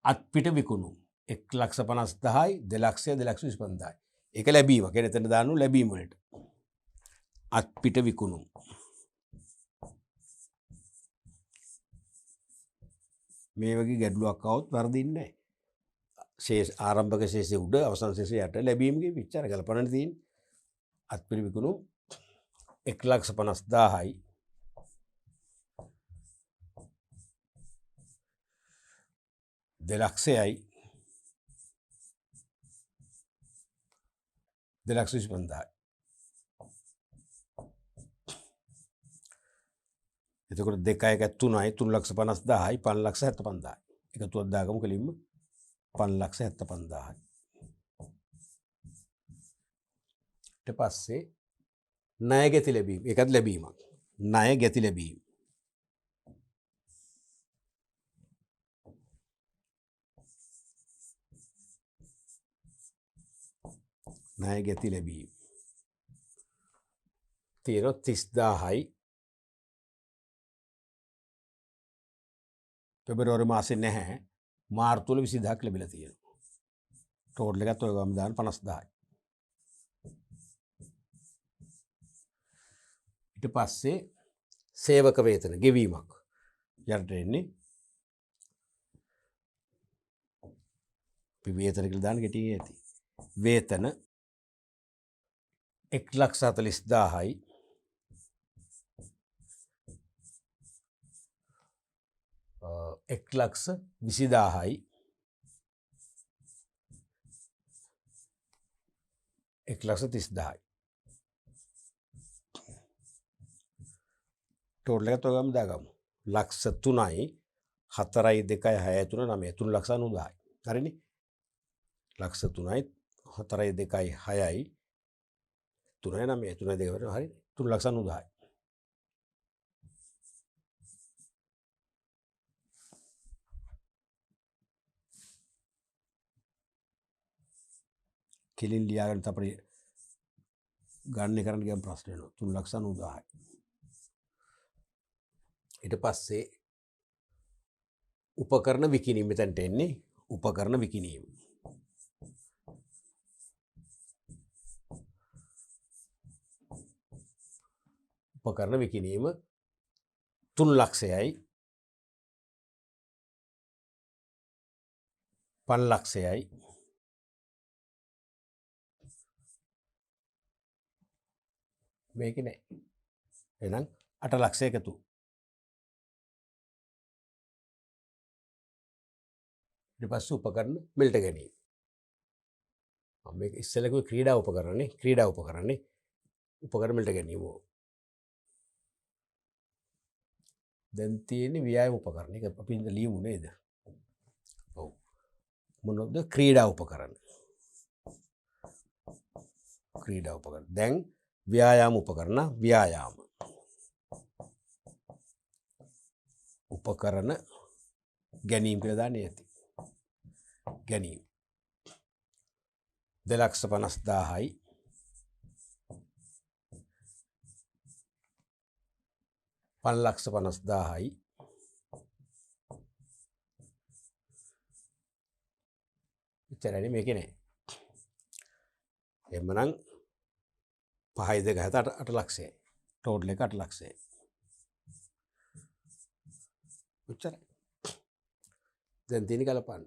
අත්පිට විකුණුම් 1,50,000යි 2,00,000යි 2,25,000යි. ඒක ලැබීම. කියන්නේ එතන දාන්නු ලැබීම වලට. අත්පිට විකුණුම්. මේ වගේ ගැටලුවක් આવොත් වරදින්නේ නැහැ. ශේෂ ආරම්භක ශේෂය උඩ අවසන් ශේෂය යට ලැබීමගේ විචාර කල්පනට තියෙන අත්පිරි විකුණු 1,50,000යි දෙලක්ෂයයි 2,25,000යි. එතකොට 2 3යි 3,50,000යි 5,75,000යි. එකතුවක් දාගමු කලින්ම 5,75,000යි. ඊට පස්සේ ණය ගැති ලැබීම. ඒකත් ලැබීමක්. ණය ගැති ලැබීම. ණය ගැති ලැබීම. තියෙනවා 30,000යි. පෙබරවාරි මාසේ නැහැ. මාර්තු වල 20,000ක් ලැබිලා තියෙනවා. ටෝටල් එකත් ඔය ගම දාන 50,000යි. ඊට පස්සේ සේවක වේතන ගෙවීමක් යටට එන්නේ. අපි වේතන කියලා දාන්න ගැටියේ ඇති. වේතන 1,40,000යි 1,20,000යි 1,30,000යි. ටෝටල් එකත් ඔය ගම දාගමු. 3,03යි 4යි 2යි 6යි 3 9යි 3,90,000යි. හරිනේ. 3,03යි 4යි 2යි 6යි 3යි 9යි 3යි 2යි හරි 3,90,000යි. කෙලින් ලියාගන්න අපේ ගන්න කරන්න ගියම් ප්‍රශ්න එනවා 3,90,000යි. ඊට පස්සේ උපකරණ විකිණීම මෙතනට එන්නේ උපකරණ විකිණීම. උපකරණ විකිණීම 3,00,000යි 5,00,000යි මේක නෑ. එහෙනම් 8,00,000 එකතු. ඊට පස්සේ උපකරණ මිලට ගැනීම. මේක ඉස්සෙල්ලා කිව්වේ ක්‍රීඩා උපකරණනේ. ක්‍රීඩා උපකරණනේ. උපකරණ මිලට ගැනීම. දැන් තියෙන්නේ ව්‍යායාම උපකරණ. ඒක අපි ලියමු නේද? ඔව්. මොනවද? ක්‍රීඩා උපකරණ. ක්‍රීඩා උපකරණ. දැන් ව්‍යායාම උපකරණ ව්‍යායාම. උපකරණ ගැනීම කියලා දාන්නේ ඇති. ගැනීම 2,50,000යි 5,50,000යි ඉතරනේ මේකේ නෑ. එhmenan 5යි 2 7 8,00,000යි. ටෝටල් එක 8,00,000යි. උච්චරයි. දැන් තියෙන කලපන්න.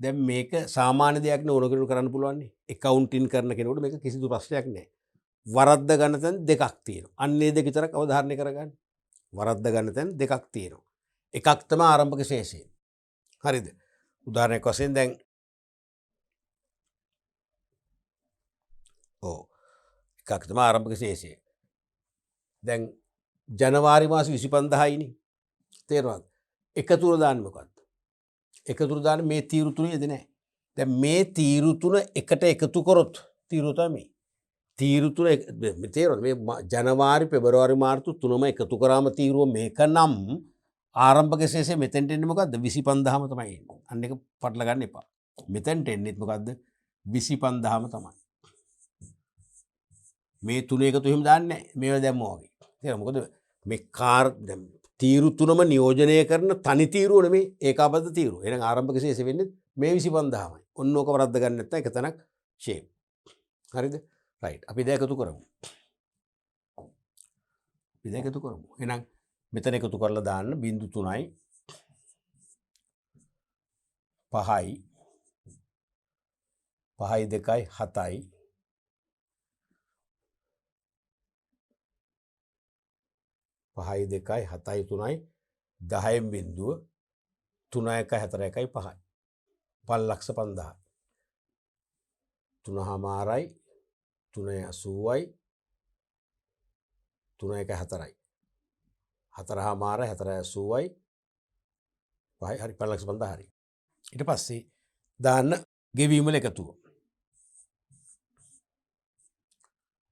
දැන් මේක සාමාන්‍ය දෙයක් නේ ඕන කෙනෙකුට කරන්න පුළුවන් නේ. එකවුන්ටින් කරන කෙනෙකුට මේක කිසිදු ප්‍රශ්නයක් නෑ. වරද්ද ගන්න තැන් දෙකක් තියෙනවා. අන්නේ දෙක විතරක් අවධාරණය කරගන්න. වරද්ද ගන්න තැන් දෙකක් තියෙනවා. එකක් තමයි ආරම්භක ශේෂය. හරිද? උදාහරණයක් වශයෙන් දැන් එකක් තමයි ආරම්භක ශේෂය. දැන් ජනවාරි මාස 25යිනේ. තේරෙනවද? එකතුර දාන්නේ මොකද්ද? එකතුර දාන්නේ මේ තීරු තුනේ යෙද නැහැ. දැන් මේ තීරු තුන එකට එකතු කරොත් තීරු තමයි. තීරු තුන තේරෙනවද? මේ ජනවාරි පෙබරවාරි මාර්තු තුනම එකතු කරාම තීරුව මේක නම් ආරම්භක ශේෂය මෙතෙන්ට එන්නේ මොකද්ද? 25ම තමයි එන්නේ. අන්න එක පටල ගන්න එපා. මෙතෙන්ට එන්නේත් මොකද්ද? 25ම තමයි. මේ තුන එකතු හිම දාන්නේ නැහැ. මේවා දැම්මා වගේ. තේරෙනවද? මොකද මේ කාර් තීරු තුනම නියෝජනය කරන තනි තීරුව නෙමෙයි ඒකාබද්ධ තීරුව. එහෙනම් ආරම්භක ශේෂය වෙන්නේ මේ 25මයි. ඔන්න ඕක වරද්ද ගන්න නැත්නම් එක තැනක් ෂේප්. හරිද? රයිට්. අපි දැන් එකතු කරමු. එහෙනම් මෙතන එකතු කරලා දාන්න 0.3යි 5යි 5යි 2යි 7යි 5යි 2යි 7යි 3යි 10න් බිඳුව 3 1යි 4 1යි 5යි 5,50,000 3 හමාරයි 3 80යි 3 1යි 4යි 4 හමාරයි 4 80යි 5යි හරි 5,50,000 හරි. ඊට පස්සේ දාන්න ගෙවීම වල එකතුව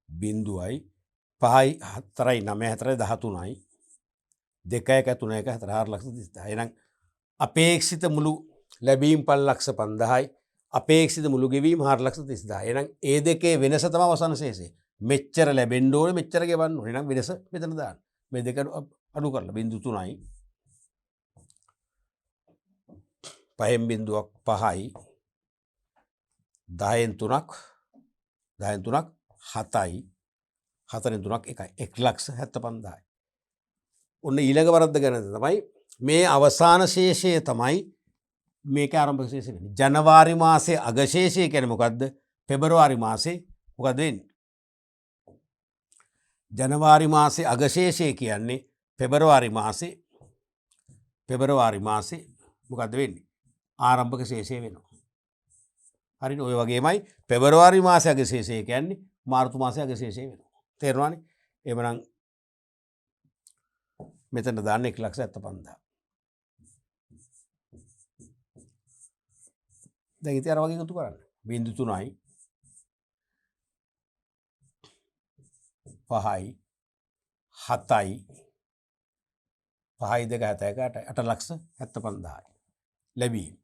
බිඳුවයි 5යි 4යි 9යි 4යි 13යි 2 1යි 3 1යි 4,30,000. එහෙනම් අපේක්ෂිත මුළු ලැබීම් 5,50,000යි අපේක්ෂිත මුළු ගෙවීම 4,30,000. එහෙනම් ඒ දෙකේ වෙනස තමයි අවසන් ශේෂය. මෙච්චර ලැබෙන්න ඕනේ මෙච්චර ගෙවන්න ඕනේ. එහෙනම් වෙනස මෙතන දාන්න. මේ දෙක අඩු කරලා 0.3යි 5න් බිඳුවක් 5යි 10න් 3ක් 7යි 4න් 3ක් 1යි 1,75,000. ඔන්න ඊළඟ වරද්ද ගැන තමයි මේ අවසාන ශේෂය තමයි මේක ආරම්භක ශේෂය වෙන්නේ. ජනවාරි මාසයේ අග ශේෂය කියන්නේ මොකද්ද? පෙබරවාරි මාසයේ මොකද වෙන්නේ? ජනවාරි මාසයේ අග ශේෂය කියන්නේ පෙබරවාරි මාසයේ මොකද්ද වෙන්නේ? ආරම්භක ශේෂය වෙනවා. හරිනේ. ඔය වගේමයි පෙබරවාරි මාසයේ අග ශේෂය කියන්නේ මාර්තු මාසයේ අග ශේෂය වෙනවා. තේරුණානේ? එහෙමනම් මෙතන දාන්න 1,75,000. දැන් ඉතින් අර වගේ එකතු කරන්න. 0.3යි 5යි 7යි 5යි 2 7 8,75,000 ලැබීම්.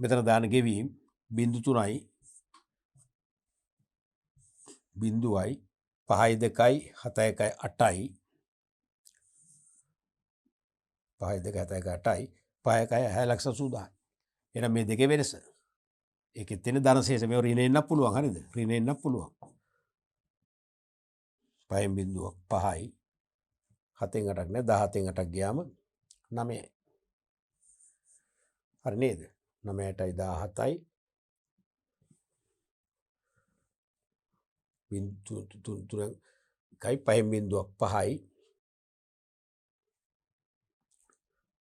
මෙතන දාන ගෙවීම් 0.3යි 0යි 5යි 2යි 7 1යි 8යි 5යි 2 7 1යි 8යි 5 1යි 6,80,000. එහෙනම් මේ දෙකේ වෙනස. ඒකෙත් තියෙන ධන ශේෂ මේව ඍණ එන්නත් පුළුවන්. හරිද? ඍණ එන්නත් පුළුවන්. 5න් බිඳුවක් 5යි 7න් 8ක් නෑ 17න් 8ක් ගියාම 9යි. හරි නේද? 9ටයි 17යි 0.3යි 5න් බිඳුවක් 5යි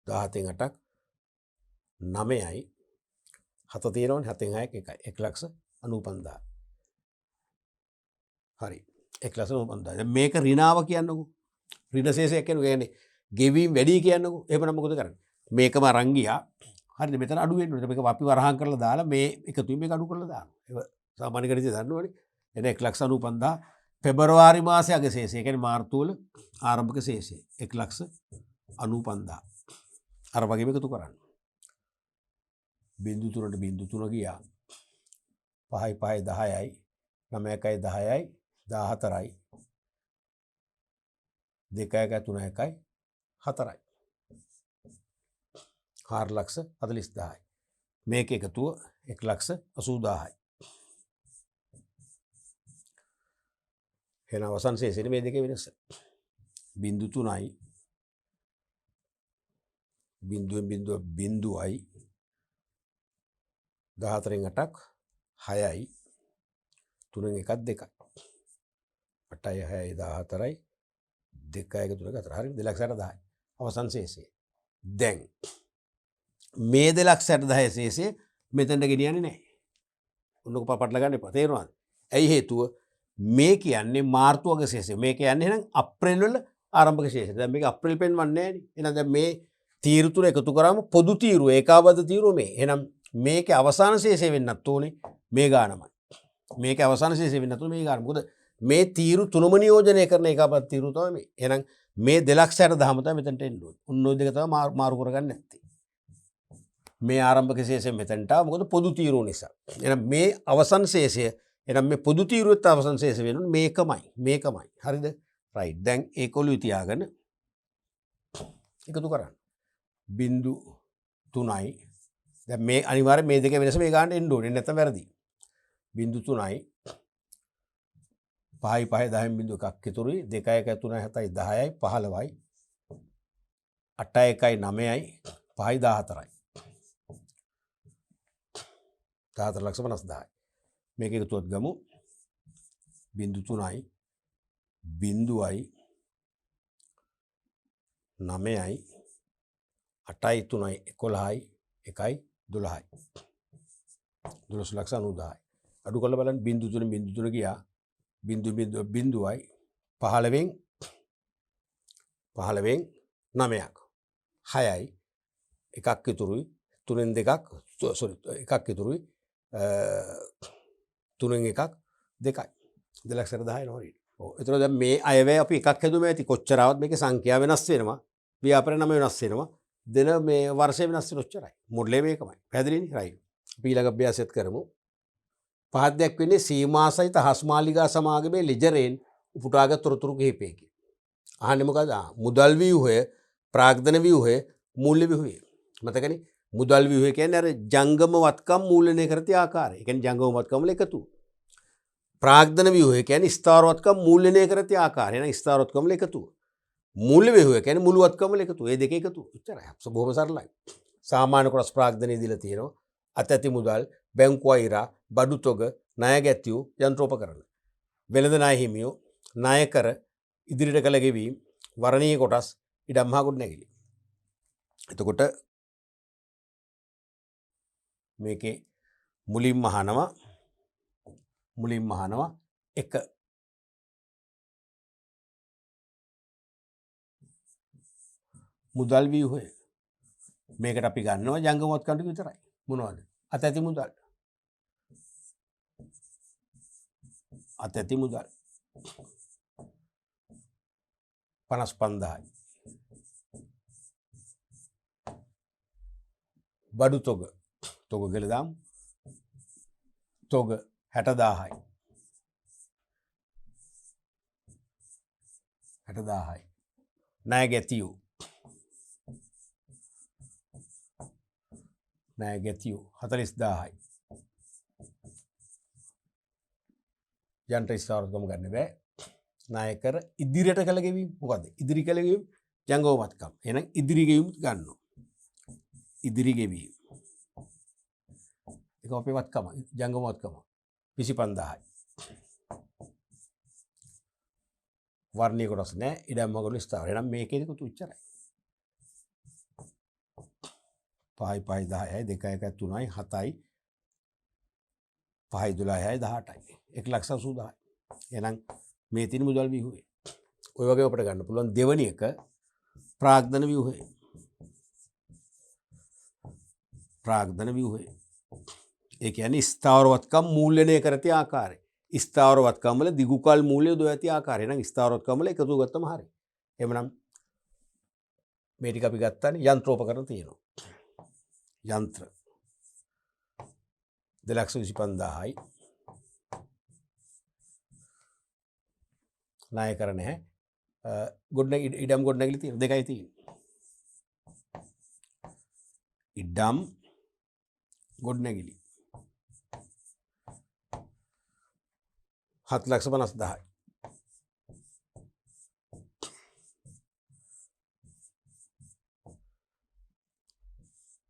17න් 8ක් 9යි 7 තියෙනවනේ 7න් 6ක් 1යි 1,95,000. හරි 1,95,000. දැන් මේක ඍණාව කියන්නකෝ. ඍණ ශේෂයක් කියන්නේ ගෙවීම් වැඩි කියන්නකෝ. එහෙමනම් මොකද කරන්නේ? මේකම අරන් ගියා. හරිද? මෙතන අඩු වෙන්න ඕනේ. මේක අපි වරහන් කරලා දාලා මේ එකතුවෙන් මේක අඩු කරලා දානවා. ඒක සාමාන්‍ය ගණිතය දන්නවනේ. එන 1,95,000 පෙබරවාරි මාසයේ අග ශේෂය. ඒ කියන්නේ මාර්තු වල ආරම්භක ශේෂය 1,95,000. අර වගේම එකතු කරන්න. 0.3ට 0.3 ගියා 5යි 5යි 10යි 9 1යි 10යි 14යි 2 1යි 3 1යි 4යි 4,40,000. මේක එකතුව 1,80,000යි. එහෙනම් අවසන් ශේෂයේ මේ දෙකේ වෙනස 0.3යි 0.0යි 14න් 8ක් 6යි 3න් 1ක් 2යි 8යි 6යි 14යි 2යි 1 3 4 හරි 2,60,000යි අවසන් ශේෂය. දැන් මේ 2,60,000 ශේෂය මෙතනට ගෙනියන්නේ නැහැ. ඔන්නක පටල ගන්න එපා. තේරුණාද? ඇයි හේතුව? මේ කියන්නේ මාර්තු අග ශේෂය. මේ කියන්නේ එහෙනම් අප්‍රේල් වල ආරම්භක ශේෂය. දැන් මේක අප්‍රේල් පෙන්වන්නේ නැහැ නේ. එහෙනම් දැන් මේ තීරු තුන එකතු කරාම පොදු තීරුව ඒකාබද්ධ තීරුව මේ. එහෙනම් මේකේ අවසාන ශේෂය වෙන්නත් ඕනේ මේ ගානමයි. මේකේ අවසාන ශේෂය වෙන්නත් ඕනේ මේ ගාන. මොකද මේ තීරු තුනම නියෝජනය කරන ඒකාබද්ධ තීරුව තමයි මේ. එහෙනම් මේ 2,60,000 තමයි මෙතනට එන්න ඕනේ. උන් ඔය දෙක තමයි මාරු කරගන්න නැත්තේ. මේ ආරම්භක ශේෂය මෙතනට ආව මොකද පොදු තීරුව නිසා. එහෙනම් මේ අවසන් ශේෂය එහෙනම් මේ පොදු තීරුවෙත් අවසන් ශේෂය වෙනුනේ මේකමයි. හරිද? රයිට්. දැන් ඒක ඔළුවේ තියාගෙන එකතු කරන්න. 0.3යි දැන් මේ අනිවාර්යෙන් මේ දෙකේ වෙනස මේ ගානට එන්න ඕනේ නැත්නම් වැරදි. 0.3යි 5යි 5යි 10න් 0.1ක් ඉතුරුයි 2 1 3 7යි 10යි 15යි 8 1යි 9යි 5යි 14යි 14,50,000. මේක එකතුවත් ගමු 0.3යි 0යි 9යි 8යි 3යි 11යි 1යි 12යි 12,90,000. අඩු කරලා බලන්න 0.3 ගියා 0.0යි 15න් 9ක් 6යි එකක් ඉතුරුයි 3න් දෙකක් එකක් ඉතුරුයි 3න් එකක් 2යි 2,10,000 නෝරි. ඔව් එතකොට දැන් මේ අයවැය අපි එකක් හැදුවම ඇති කොච්චරවත් මේකේ සංඛ්‍යාව වෙනස් වෙනවා ව්‍යාපාර නම වෙනස් වෙනවා දෙන මේ වර්ෂය වෙනස් වෙන ඔච්චරයි මොඩලේ මේකමයි පැහැදිලිනේ රයිට්. අපි ඊළඟ අභ්‍යාසයත් කරමු. පහත් වෙන්නේ සීමා සහිත හස්මාලිගා සමාගමේ ලෙජරෙන් උපුටාගත් තොරතුරු කිහිපයකි. අහන්නේ මොකද? මුදල් ව්‍යුහය, ප්‍රාග්ධන ව්‍යුහය, මූල්‍ය ව්‍යුහය. මතකනේ මුදල් ව්‍යුහය කියන්නේ අර ජංගම වත්කම් මූල්‍යණය කරති ආකාරය. ඒ කියන්නේ ජංගම වත්කම් වල එකතු. ප්‍රාග්ධන ව්‍යුහය කියන්නේ ස්ථාවර වත්කම් මූල්‍යණය කරති ආකාරය. එහෙනම් ස්ථාවර වත්කම් වල එකතු. මූල්‍ය ව්‍යුහය කියන්නේ මුළු වත්කම් වල එකතු. මේ දෙක එකතු. එච්චරයි. බොහොම සරලයි. සාමාන්‍ය කොටස් ප්‍රාග්ධනයේ දීලා තියෙනවා. අතැති මුදල්, බැංකු අයිරා, බඩු තොග, ණය ගැතියු, යන්ත්‍රෝපකරණ. වෙළඳ ණය හිමියෝ, ණය කර, ඉදිරියට කළ ගෙවීම්, වරණීය කොටස්, ඉඩම් හා ගොඩනැගිලි. එතකොට මේකේ මුලින්ම අහනවා එක මුදල් ව්‍යුහය. මේකට අපි ගන්නවා ජංගම වත්කම් ටික විතරයි. මොනවද? අතැති මුදල්. අතැති මුදල් 55,000යි. බඩු තොග කියලා දාමු. තොග 60,000යි. 60,000යි. ණය ගැතියු 40,000යි. යන්ත්‍ර ස්ථාවරකම ගන්න බෑ. ණය කර ඉදිරියට කළ ගෙවීම මොකද්ද? ඉදිරි කළ ගෙවීම ජංගම වත්කම්. එහෙනම් ඉදිරි ගෙවීම ගන්නවා. ඉදිරි ගෙවීම. ඒක අපේ වත්කම ජංගම වත්කම 25,000යි. වර්ණීය කොටස් නෑ. ඉඩම් මගුල් ස්ථාවර. එහෙනම් මේකේදී කොතු උච්චරයි. 5යි 10යි 2යි 3යි 7යි 5යි 12යි 18යි 1,80,000යි. එහෙනම් මේ තියෙන මුදල් ව්‍යුහය. ඔය වගේ අපිට ගන්න පුළුවන් දෙවෙනි එක ප්‍රාග්ධන ව්‍යුහය. ප්‍රාග්ධන ව්‍යුහය. ඒ කියන්නේ ස්ථාවර වත්කම් මූල්‍යණය කරති ආකාරය. ස්ථාවර වත්කම් වල දිගුකල් මූල්‍ය යොදා ඇති ආකාරය. එහෙනම් ස්ථාවර වත්කම් වල එකතු ගත්තම හරි. එහෙමනම් මේ ටික අපි ගත්තානේ යන්ත්‍රෝපකරණ තියෙනවා. යන්ත්‍ර 2,25,000යි. ණය කර නැහැ. ඉඩම් ගොඩනැගිලි තියෙන දෙකයි තියෙන්නේ. ඉඩම් ගොඩනැගිලි 7,50,000යි.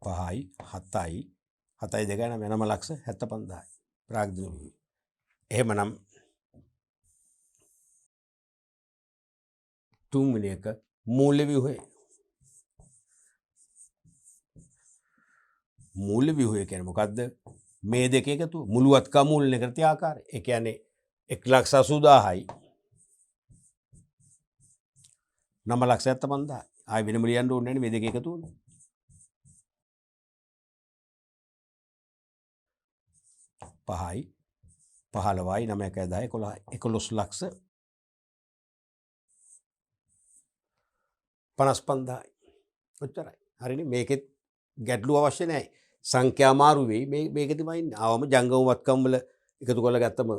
පහයි 7යි 2යි 9,75,000යි. ප්‍රාග්ධන ව්‍යුහය. එහෙමනම් තුන්වෙනි එක මූල්‍ය ව්‍යුහය. මූල්‍ය ව්‍යුහය කියන්නේ මොකද්ද? මේ දෙක එකතු මුළු වත්කම් මූල්‍යණය කරති ආකාරය. ඒ කියන්නේ 1,80,000යි 9,75,000යි. ආයි වෙනම ලියන්න ඕනේ නැහැ මේ දෙක එකතු වුණා. පහයි 15යි 9යි 10යි 11යි 11,55,000යි. ඔච්චරයි. හරිනේ මේකෙත් ගැටලුව අවශ්‍ය නැහැ. සංඛ්‍යා මාරු වෙයි. මේකෙදිම ඉන්නේ. ආවම ජංගම වත්කම් වල එකතු කරලා ගත්තම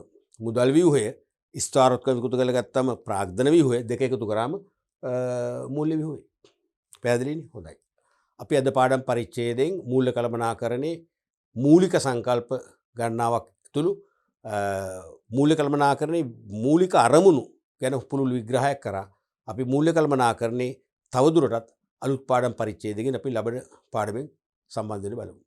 මුදල් ව්‍යුහය, ස්ථාවර වත්කම් එකතු කරලා ගත්තම ප්‍රාග්ධන ව්‍යුහය දෙක එකතු කරාම මූල්‍ය ව්‍යුහය. පැහැදිලිනේ? හොඳයි. අපි අද පාඩම් පරිච්ඡේදයෙන් මූල්‍ය කළමනාකරණේ මූලික සංකල්ප ගණනාවක් තුළු මූල්‍ය කළමනාකරණේ මූලික අරමුණු ගැන පුළුල් විග්‍රහයක් කරා. අපි මූල්‍ය කළමනාකරණේ තවදුරටත් අලුත් පාඩම් පරිච්ඡේදයකින් අපි ලබන පාඩමෙන් සම්බන්ධ වෙන්න බලමු.